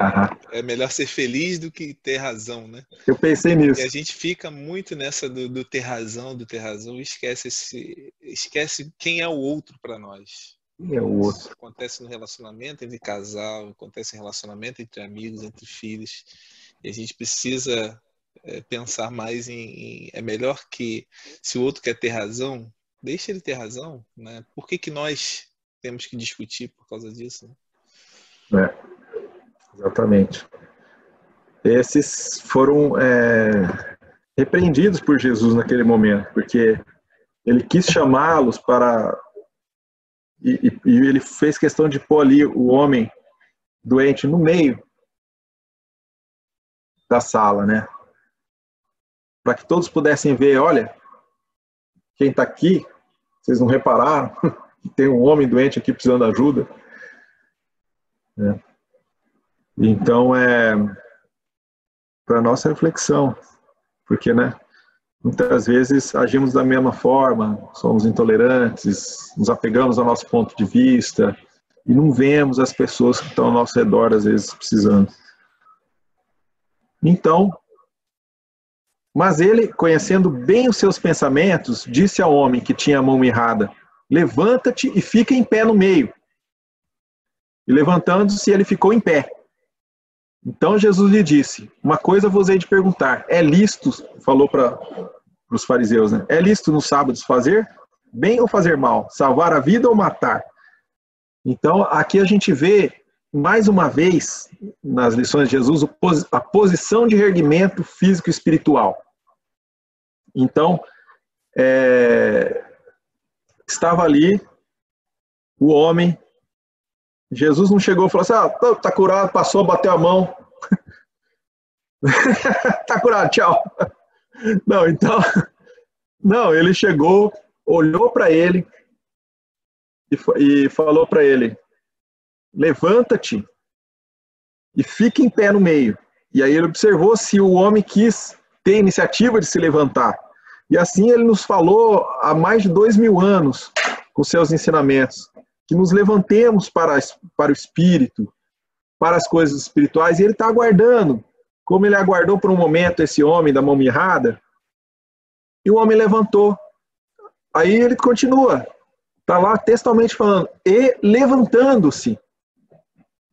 é melhor ser feliz do que ter razão, né? Eu pensei nisso. E a gente fica muito nessa do ter razão, e esquece quem é o outro para nós. Quem é o outro? Isso acontece no relacionamento entre casal, acontece no relacionamento entre amigos, entre filhos. E a gente precisa pensar mais é melhor que, se o outro quer ter razão, deixa ele ter razão, né? Por que nós temos que discutir por causa disso? Né? Exatamente. Esses foram repreendidos por Jesus naquele momento, porque ele quis chamá-los para... E ele fez questão de pôr ali o homem doente no meio da sala, né? Para que todos pudessem ver, olha, quem está aqui, vocês não repararam que tem um homem doente aqui precisando de ajuda? Né? Então, para nossa reflexão, porque, né, muitas vezes agimos da mesma forma, somos intolerantes, nos apegamos ao nosso ponto de vista e não vemos as pessoas que estão ao nosso redor, às vezes, precisando. Então, mas ele, conhecendo bem os seus pensamentos, disse ao homem que tinha a mão mirrada: levanta-te e fica em pé no meio. E levantando-se, ele ficou em pé. Então Jesus lhe disse: uma coisa vos hei de perguntar, é lícito, falou para os fariseus, né? É lícito nos sábados fazer bem ou fazer mal? Salvar a vida ou matar? Então aqui a gente vê, mais uma vez, nas lições de Jesus, a posição de reerguimento físico e espiritual. Então, estava ali o homem. Jesus não chegou e falou assim: tá curado, passou, bateu a mão. Tá curado, tchau. Não, então, não, ele chegou, olhou para ele e falou para ele: levanta-te e fica em pé no meio. E aí ele observou se o homem quis ter iniciativa de se levantar. E assim ele nos falou há mais de 2000 anos, com seus ensinamentos, que nos levantemos para o Espírito, para as coisas espirituais, e ele está aguardando, como ele aguardou por um momento esse homem da mão mirrada, e o homem levantou. Aí ele continua, está lá textualmente falando: e levantando-se,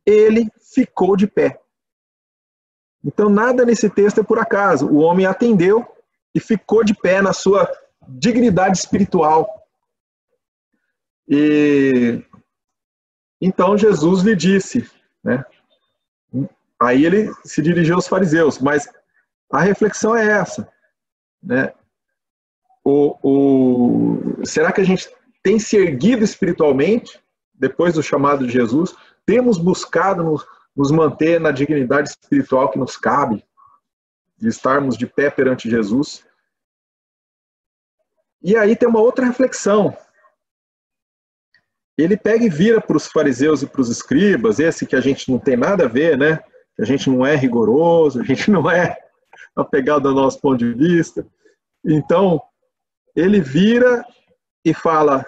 ele ficou de pé. Então nada nesse texto é por acaso. O homem atendeu e ficou de pé na sua dignidade espiritual. E então Jesus lhe disse, né? Aí ele se dirigiu aos fariseus, mas a reflexão é essa, né? será que a gente tem se erguido espiritualmente depois do chamado de Jesus? Temos buscado nos manter na dignidade espiritual que nos cabe, de estarmos de pé perante Jesus? E aí tem uma outra reflexão. Ele pega e vira para os fariseus e para os escribas, esse que a gente não tem nada a ver, né? A gente não é rigoroso, a gente não é apegado ao nosso ponto de vista. Então, ele vira e fala,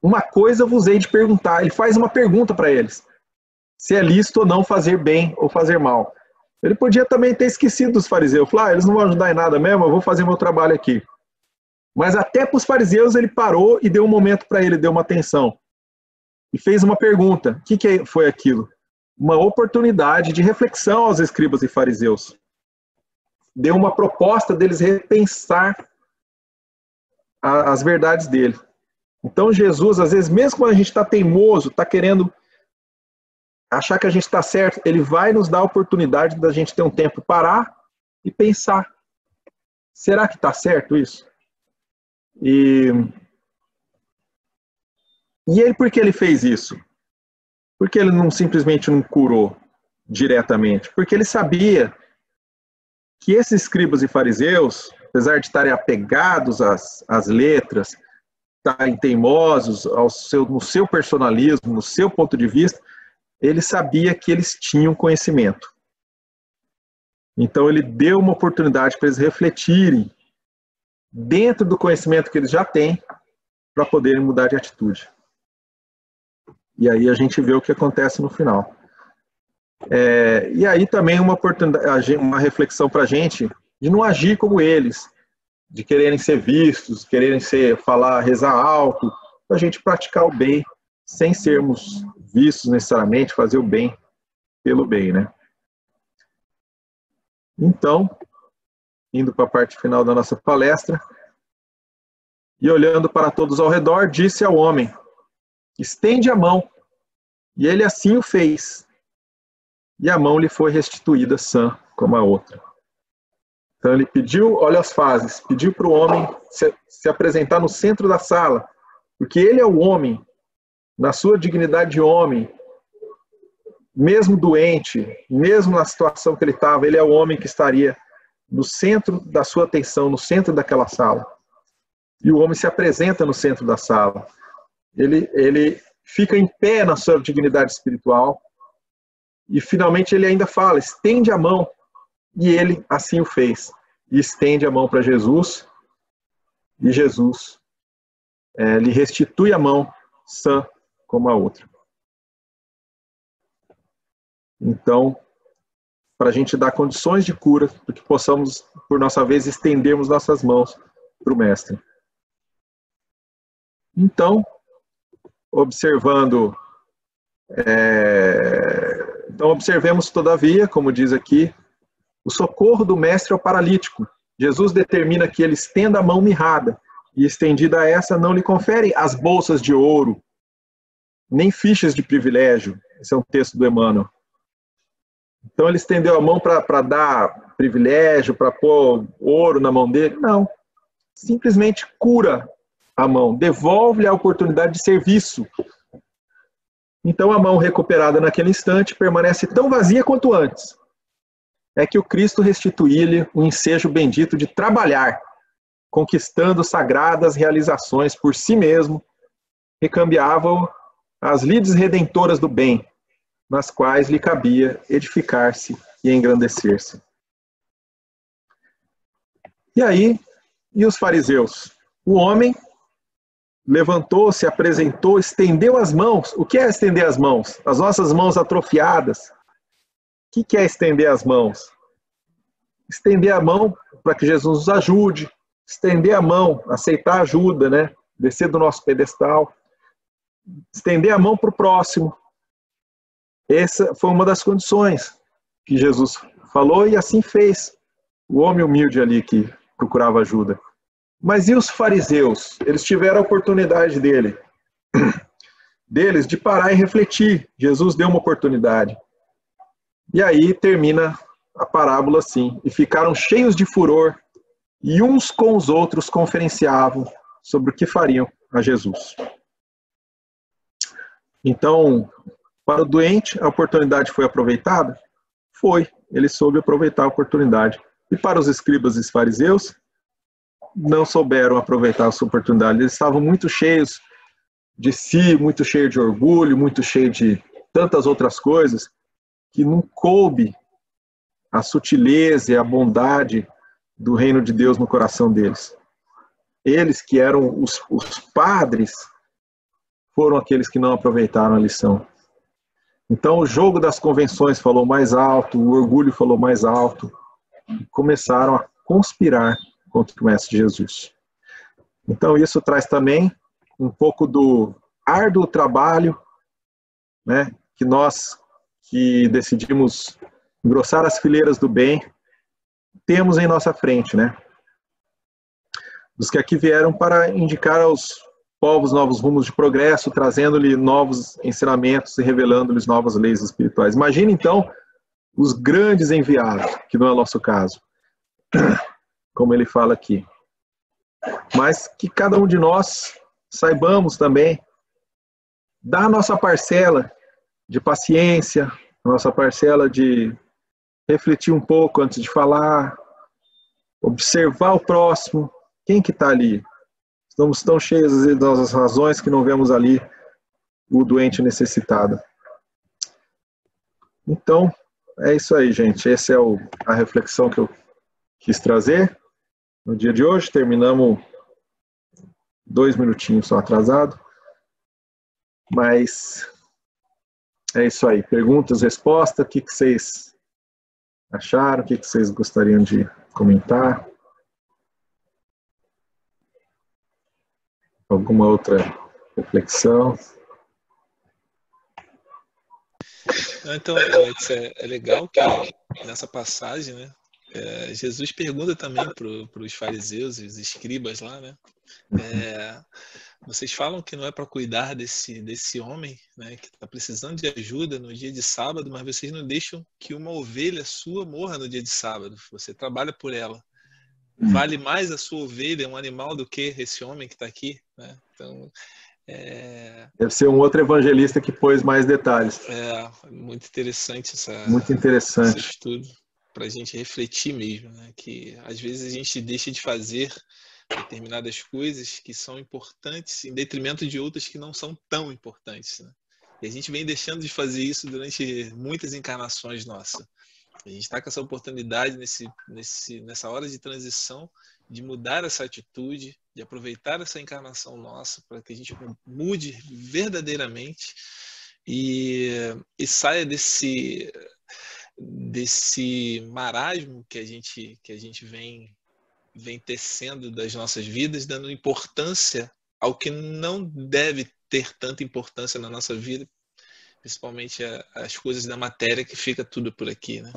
uma coisa vos hei de perguntar. Ele faz uma pergunta para eles, se é lícito ou não fazer bem ou fazer mal. Ele podia também ter esquecido dos fariseus, falar, eles não vão ajudar em nada mesmo, eu vou fazer meu trabalho aqui. Mas até para os fariseus ele parou e deu um momento para ele, deu uma atenção. E fez uma pergunta. O que foi aquilo? Uma oportunidade de reflexão aos escribas e fariseus. Deu uma proposta deles repensar as verdades dele. Então Jesus, às vezes, mesmo quando a gente está teimoso, está querendo achar que a gente está certo, ele vai nos dar a oportunidade da gente ter um tempo parar e pensar. Será que está certo isso? E ele, por que ele fez isso? Porque ele não simplesmente não curou diretamente? Porque ele sabia que esses escribas e fariseus, apesar de estarem apegados às letras, estarem teimosos no seu personalismo, no seu ponto de vista, ele sabia que eles tinham conhecimento. Então ele deu uma oportunidade para eles refletirem dentro do conhecimento que eles já têm, para poderem mudar de atitude. E aí a gente vê o que acontece no final. E aí também uma oportunidade, uma reflexão para a gente de não agir como eles, de quererem ser vistos, quererem falar, rezar alto, para a gente praticar o bem, sem sermos vistos necessariamente, fazer o bem pelo bem, né? Então, indo para a parte final da nossa palestra, e olhando para todos ao redor, disse ao homem, estende a mão. E ele assim o fez. E a mão lhe foi restituída sã como a outra. Então ele pediu, olha as fases, pediu para o homem se apresentar no centro da sala, porque ele é o homem, na sua dignidade de homem, mesmo doente, mesmo na situação que ele estava, ele é o homem que estaria no centro da sua atenção, no centro daquela sala. E o homem se apresenta no centro da sala. Ele fica em pé na sua dignidade espiritual. E finalmente ele ainda fala, estende a mão. E ele assim o fez. E estende a mão para Jesus. E Jesus lhe restitui a mão sã como a outra. Então, para a gente dar condições de cura, para que possamos, por nossa vez, estendermos nossas mãos para o Mestre. Então, observemos, todavia, como diz aqui, o socorro do Mestre ao paralítico. Jesus determina que ele estenda a mão mirrada, e estendida essa não lhe confere as bolsas de ouro, nem fichas de privilégio. Esse é um texto do Emmanuel. Então ele estendeu a mão para dar privilégio, para pôr ouro na mão dele? Não. Simplesmente cura a mão, devolve-lhe a oportunidade de serviço. Então a mão recuperada naquele instante permanece tão vazia quanto antes. É que o Cristo restituiu-lhe o ensejo bendito de trabalhar, conquistando sagradas realizações por si mesmo, recambiavam as lides redentoras do bem, nas quais lhe cabia edificar-se e engrandecer-se. E aí, e os fariseus? O homem levantou-se, apresentou, estendeu as mãos. O que é estender as mãos? As nossas mãos atrofiadas. O que é estender as mãos? Estender a mão para que Jesus nos ajude, estender a mão, aceitar ajuda, né? Descer do nosso pedestal, estender a mão para o próximo. Essa foi uma das condições que Jesus falou e assim fez. O homem humilde ali que procurava ajuda. Mas e os fariseus? Eles tiveram a oportunidade deles de parar e refletir. Jesus deu uma oportunidade. E aí termina a parábola assim: e ficaram cheios de furor, e uns com os outros conferenciavam sobre o que fariam a Jesus. Então, para o doente, a oportunidade foi aproveitada? Foi, ele soube aproveitar a oportunidade. E para os escribas e fariseus, não souberam aproveitar essa oportunidade. Eles estavam muito cheios de si, muito cheios de orgulho, muito cheios de tantas outras coisas, que não coube a sutileza e a bondade do reino de Deus no coração deles. Eles que eram os padres, foram aqueles que não aproveitaram a lição. Então o jogo das convenções falou mais alto, o orgulho falou mais alto, e começaram a conspirar contra o Mestre Jesus. Então isso traz também um pouco do árduo trabalho, né, que nós que decidimos engrossar as fileiras do bem, temos em nossa frente, né? Os que aqui vieram para indicar aos povos novos rumos de progresso, trazendo-lhe novos ensinamentos e revelando-lhes novas leis espirituais. Imagine, então, os grandes enviados, que não é o nosso caso, como ele fala aqui. Mas que cada um de nós saibamos também dar a nossa parcela de paciência, a nossa parcela de refletir um pouco antes de falar, observar o próximo, quem que está ali. Estamos tão cheios às vezes, das nossas razões que não vemos ali o doente necessitado. Então, é isso aí, gente. Essa é a reflexão que eu quis trazer no dia de hoje. Terminamos 2 minutinhos só atrasado. Mas é isso aí. Perguntas, respostas, o que vocês acharam, o que vocês gostariam de comentar? Alguma outra reflexão? Então, Alex, é legal que nessa passagem, né, Jesus pergunta também para os fariseus e os escribas lá, né, vocês falam que não é para cuidar desse homem, né, que está precisando de ajuda no dia de sábado, mas vocês não deixam que uma ovelha sua morra no dia de sábado. Você trabalha por ela. Vale mais a sua ovelha, um animal, do que esse homem que está aqui, né? Então, deve ser um outro evangelista que pôs mais detalhes. Muito interessante muito interessante esse estudo, para a gente refletir mesmo, né? Que às vezes a gente deixa de fazer determinadas coisas que são importantes em detrimento de outras que não são tão importantes, né? E a gente vem deixando de fazer isso durante muitas encarnações nossas. A gente está com essa oportunidade nessa hora de transição de mudar essa atitude, de aproveitar essa encarnação nossa para que a gente mude verdadeiramente e saia desse marasmo que a gente vem tecendo das nossas vidas, dando importância ao que não deve ter tanta importância na nossa vida, principalmente as coisas da matéria, que fica tudo por aqui, né?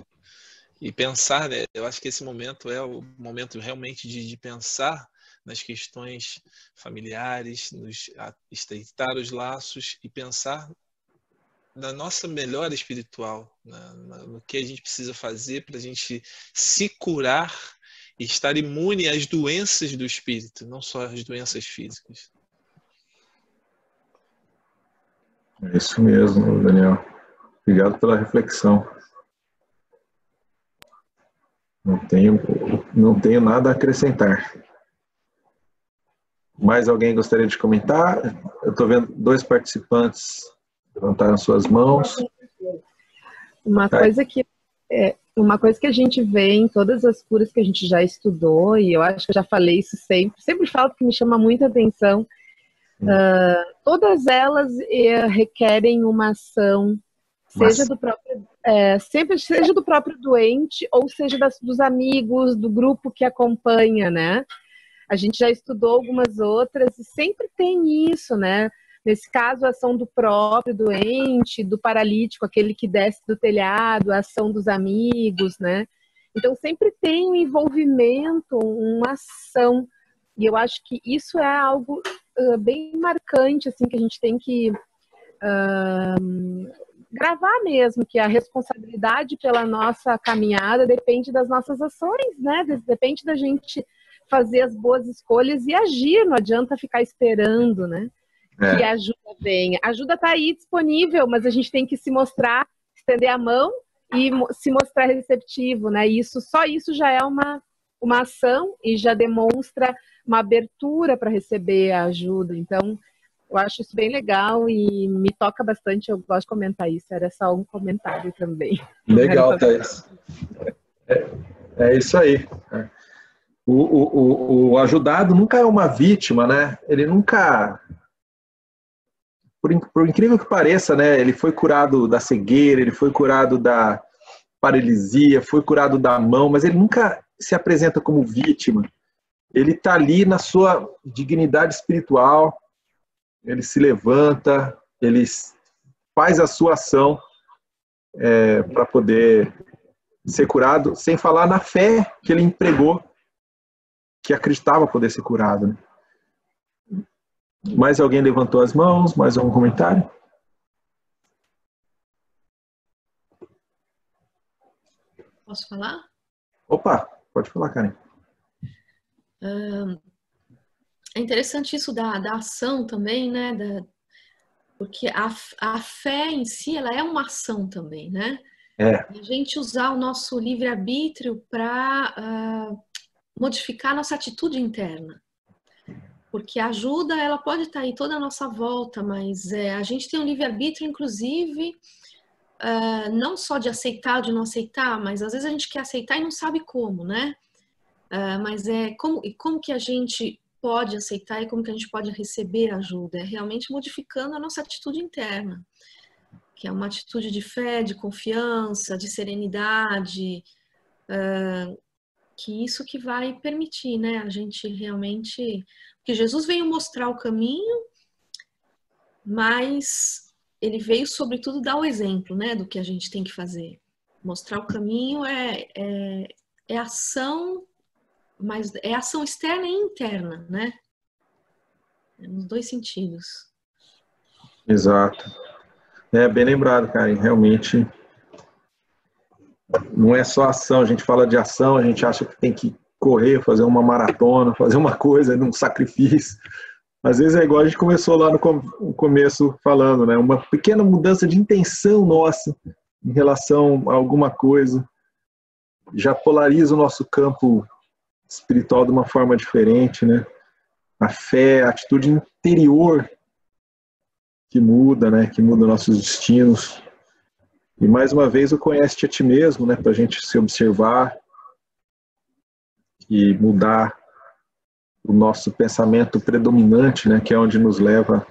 E pensar, né? Eu acho que esse momento é o momento realmente de pensar nas questões familiares, estreitar os laços e pensar na nossa melhora espiritual, no que a gente precisa fazer para a gente se curar e estar imune às doenças do espírito, não só às doenças físicas. É isso mesmo, Daniel. Obrigado pela reflexão. Não tenho nada a acrescentar. Mais alguém gostaria de comentar? Eu estou vendo 2 participantes levantaram suas mãos. Uma coisa que a gente vê em todas as curas que a gente já estudou, e eu acho que eu já falei isso sempre falo que me chama muita atenção, todas elas requerem uma ação, seja do próprio doente, ou seja dos amigos, do grupo que acompanha, né? A gente já estudou algumas outras e sempre tem isso, né? Nesse caso, a ação do próprio doente, do paralítico, aquele que desce do telhado, a ação dos amigos, né? Então, sempre tem um envolvimento, uma ação. E eu acho que isso é algo bem marcante, assim, que a gente tem que gravar mesmo, que a responsabilidade pela nossa caminhada depende das nossas ações, né? Depende da gente fazer as boas escolhas e agir, não adianta ficar esperando, né? Que a ajuda venha. A ajuda está aí disponível, mas a gente tem que se mostrar, estender a mão e se mostrar receptivo, né? Só isso já é uma ação e já demonstra uma abertura para receber a ajuda. Então, eu acho isso bem legal e me toca bastante, eu gosto de comentar isso. Era só um comentário também. Legal, Thaís. É isso aí. O ajudado nunca é uma vítima, né? Ele nunca... Por incrível que pareça, né? Ele foi curado da cegueira, ele foi curado da paralisia, foi curado da mão, mas ele nunca se apresenta como vítima. Ele está ali na sua dignidade espiritual, ele se levanta, ele faz a sua ação para poder ser curado, sem falar na fé que ele empregou, que acreditava poder ser curado, né? Mais alguém levantou as mãos? Mais algum comentário? Posso falar? Opa, pode falar, Karen. É interessante isso da ação também, né? Porque a fé em si, ela é uma ação também, né? A gente usar o nosso livre-arbítrio para modificar a nossa atitude interna. Porque a ajuda, ela pode estar aí toda a nossa volta, mas a gente tem um livre-arbítrio, inclusive, não só de aceitar ou de não aceitar, mas às vezes a gente quer aceitar e não sabe como, né? Mas como que a gente pode aceitar e como que a gente pode receber ajuda? É realmente modificando a nossa atitude interna, que é uma atitude de fé, de confiança, de serenidade, que isso que vai permitir, né? A gente realmente... Porque Jesus veio mostrar o caminho, mas ele veio, sobretudo, dar o exemplo, né? Do que a gente tem que fazer. Mostrar o caminho é ação, mas é ação externa e interna, né? Nos dois sentidos. Exato. Bem lembrado, Karen. Realmente não é só ação. A gente fala de ação, a gente acha que tem que correr, fazer uma maratona, fazer uma coisa, um sacrifício. Às vezes é igual a gente começou lá no começo falando, né? Uma pequena mudança de intenção nossa em relação a alguma coisa já polariza o nosso campo espiritual de uma forma diferente, né? A fé, a atitude interior que muda, né? Que muda nossos destinos. E mais uma vez o conhece-te a ti mesmo, né? Para a gente se observar e mudar o nosso pensamento predominante, né? Que é onde nos leva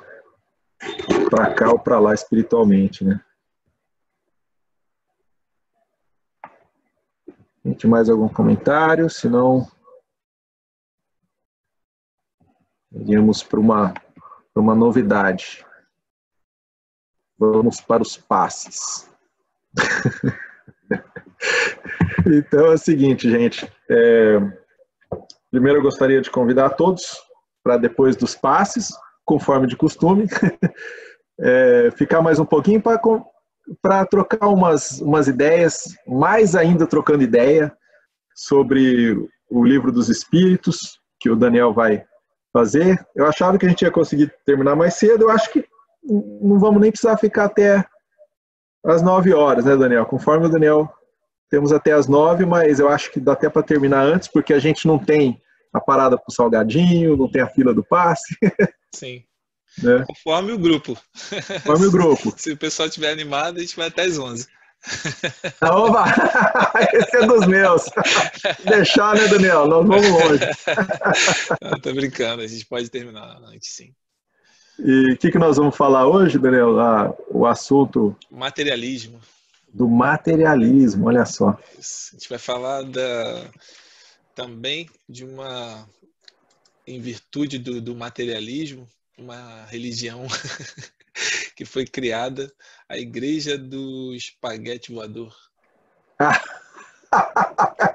para cá ou para lá espiritualmente, né? Gente, mais algum comentário? Se não, iríamos para uma novidade. Vamos para os passes. Então é o seguinte, gente. Primeiro eu gostaria de convidar a todos para depois dos passes, conforme de costume, ficar mais um pouquinho para trocar umas ideias, mais ainda trocando ideia sobre o Livro dos Espíritos, que o Daniel vai fazer. Eu achava que a gente ia conseguir terminar mais cedo, eu acho que não vamos nem precisar ficar até às 9 horas, né, Daniel? Conforme o Daniel, temos até às 9, mas eu acho que dá até para terminar antes, porque a gente não tem a parada para o salgadinho, não tem a fila do passe. Sim. Né? Conforme o grupo. Conforme o grupo. Se o pessoal estiver animado, a gente vai até às 11. Oba! Esse é dos meus. Deixar, né, Daniel? Nós vamos longe. Não, tô brincando, a gente pode terminar antes, sim. E o que nós vamos falar hoje, Daniel? O assunto... Materialismo. Do materialismo, olha só. A gente vai falar também de uma... Em virtude do materialismo, uma religião que foi criada, a Igreja do Espaguete Voador.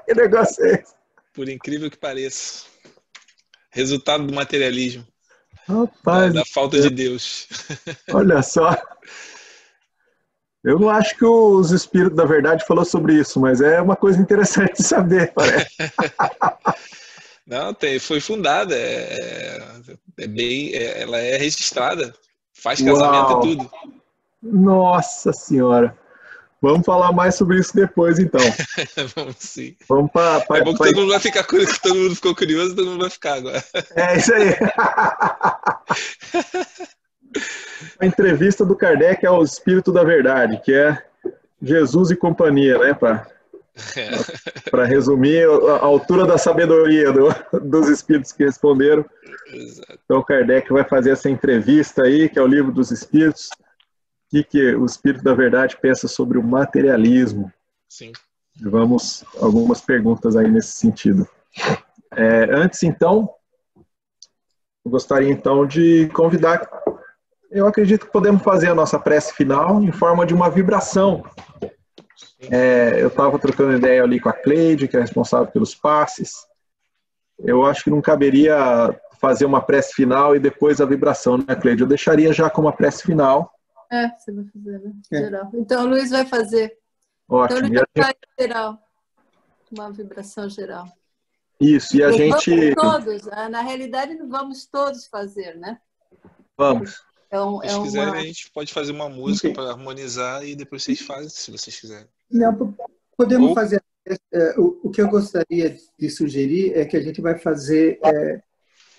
Que negócio é esse? Por incrível que pareça. Resultado do materialismo. Rapaz, da falta de Deus. Olha só. Eu não acho que os Espíritos da Verdade falou sobre isso, mas é uma coisa interessante de saber, parece. Não, foi fundada, ela é registrada, faz casamento e Uau! tudo. Nossa Senhora! Vamos falar mais sobre isso depois, então. Vamos sim. Vamos para. É bom que todo mundo vai ficar curioso, todo mundo ficou curioso, todo mundo vai ficar agora. É isso aí. A entrevista do Kardec ao Espírito da Verdade, que é Jesus e companhia, né? Para resumir, a altura da sabedoria dos espíritos que responderam. Exato. Então, o Kardec vai fazer essa entrevista aí, que é o Livro dos Espíritos. O que o Espírito da Verdade pensa sobre o materialismo? Sim. Vamos algumas perguntas aí nesse sentido. Antes, então, eu gostaria então de convidar. Eu acredito que podemos fazer a nossa prece final em forma de uma vibração. Eu estava trocando ideia ali com a Cleide, que é responsável pelos passes. Eu acho que não caberia fazer uma prece final e depois a vibração, né, Cleide? Eu deixaria já como a prece final. Você vai fazer, né? Geral. Então, o Luiz vai fazer. Ótimo. Então, ele vai geral. Uma vibração geral. Isso, e a gente... Vamos todos, na realidade, não vamos todos fazer, né? Vamos. Se quiserem, a gente pode fazer uma música para harmonizar e depois vocês fazem, se vocês quiserem. Não, podemos fazer. O que eu gostaria de sugerir é que a gente vai fazer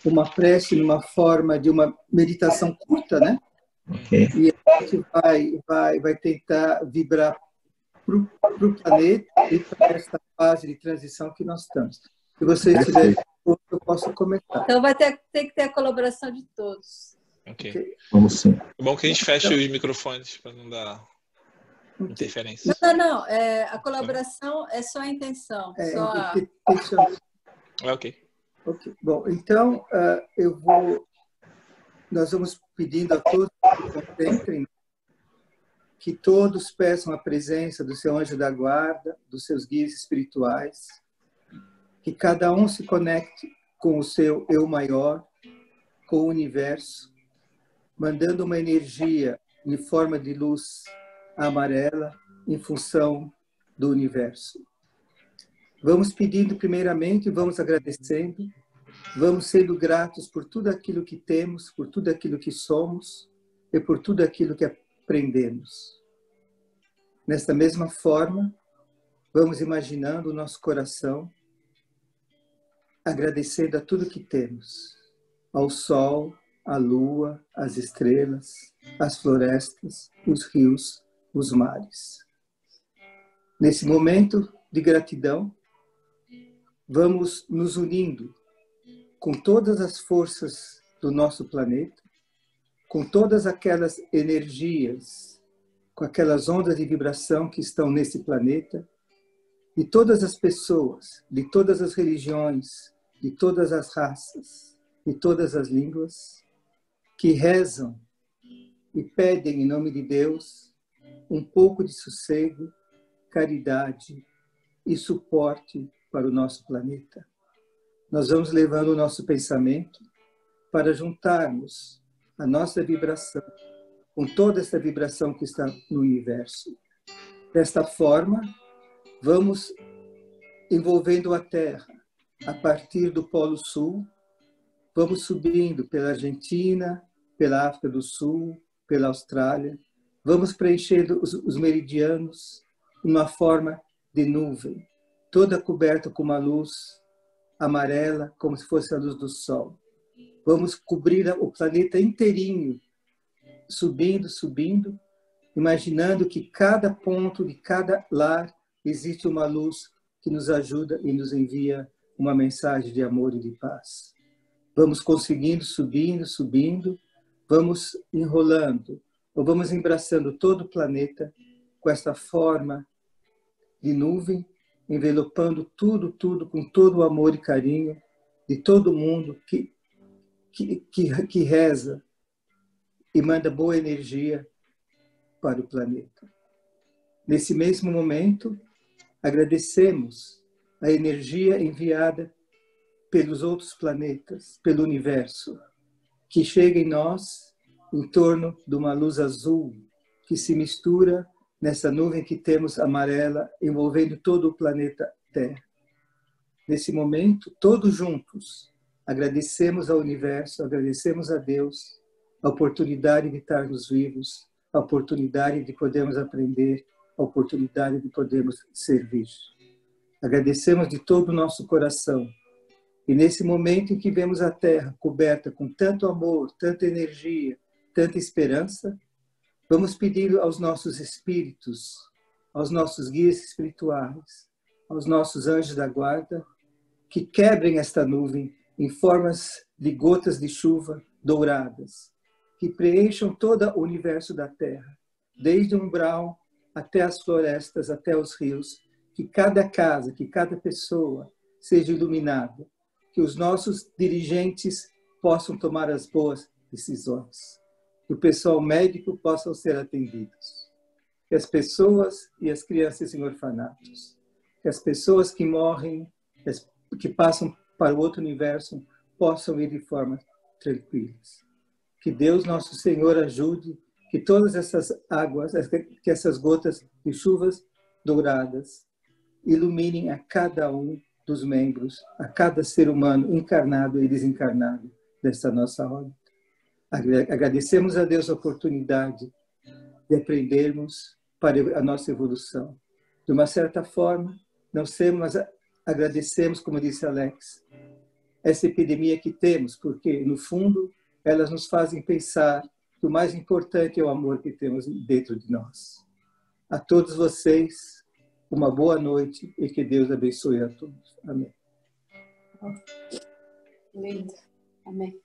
uma prece numa forma de uma meditação curta, né? Okay. E a gente vai tentar vibrar para o planeta e para essa fase de transição que nós estamos. Se vocês tiverem, eu posso comentar. Então tem que ter a colaboração de todos. Ok. Vamos sim. É bom que a gente feche os microfones para não dar interferência. Não. A colaboração é só a intenção. Ok. Bom, então nós vamos pedindo a todos que contemplem, que todos peçam a presença do seu anjo da guarda, dos seus guias espirituais, que cada um se conecte com o seu eu maior, com o universo, mandando uma energia em forma de luz amarela em função do universo. Vamos pedindo primeiramente, vamos agradecendo, vamos sendo gratos por tudo aquilo que temos, por tudo aquilo que somos e por tudo aquilo que aprendemos. Nesta mesma forma, vamos imaginando o nosso coração agradecendo a tudo que temos, ao sol, à lua, às estrelas, às florestas, os rios, os mares. Nesse momento de gratidão, vamos nos unindo com todas as forças do nosso planeta, com todas aquelas energias, com aquelas ondas de vibração que estão nesse planeta, de todas as pessoas, de todas as religiões, de todas as raças, de todas as línguas, que rezam e pedem em nome de Deus um pouco de sossego, caridade e suporte para o nosso planeta. Nós vamos levando o nosso pensamento para juntarmos a nossa vibração com toda essa vibração que está no universo. Desta forma, vamos envolvendo a Terra a partir do Polo Sul, vamos subindo pela Argentina, pela África do Sul, pela Austrália, vamos preenchendo os meridianos numa forma de nuvem, toda coberta com uma luz amarela, como se fosse a luz do sol. Vamos cobrir o planeta inteirinho, subindo, subindo, imaginando que cada ponto de cada lar existe uma luz que nos ajuda e nos envia uma mensagem de amor e de paz. Vamos conseguindo, subindo, subindo, vamos enrolando, ou vamos embraçando todo o planeta com essa forma de nuvem, envelopando tudo com todo o amor e carinho de todo mundo que reza e manda boa energia para o planeta. Nesse mesmo momento, agradecemos a energia enviada pelos outros planetas, pelo universo, que chega em nós em torno de uma luz azul que se mistura nessa nuvem que temos amarela envolvendo todo o planeta Terra. Nesse momento, todos juntos, agradecemos ao universo, agradecemos a Deus a oportunidade de estarmos vivos, a oportunidade de podermos aprender, a oportunidade de podermos servir. Agradecemos de todo o nosso coração. E nesse momento em que vemos a Terra coberta com tanto amor, tanta energia, tanta esperança, vamos pedir aos nossos espíritos, aos nossos guias espirituais, aos nossos anjos da guarda, que quebrem esta nuvem em formas de gotas de chuva douradas, que preencham todo o universo da Terra, desde o umbral até as florestas, até os rios, que cada casa, que cada pessoa seja iluminada, que os nossos dirigentes possam tomar as boas decisões, que o pessoal médico possam ser atendidos, que as pessoas e as crianças em orfanatos, que as pessoas que morrem, que passam para o outro universo, possam ir de forma tranquilas. Que Deus, nosso Senhor, ajude que todas essas águas, que essas gotas de chuvas douradas iluminem a cada um dos membros, a cada ser humano encarnado e desencarnado desta nossa órbita. Agradecemos a Deus a oportunidade de aprendermos para a nossa evolução. De uma certa forma, não sei, mas agradecemos, como disse Alex, essa epidemia que temos, porque, no fundo, elas nos fazem pensar que o mais importante é o amor que temos dentro de nós. A todos vocês, uma boa noite e que Deus abençoe a todos. Amém. Lindo. Amém.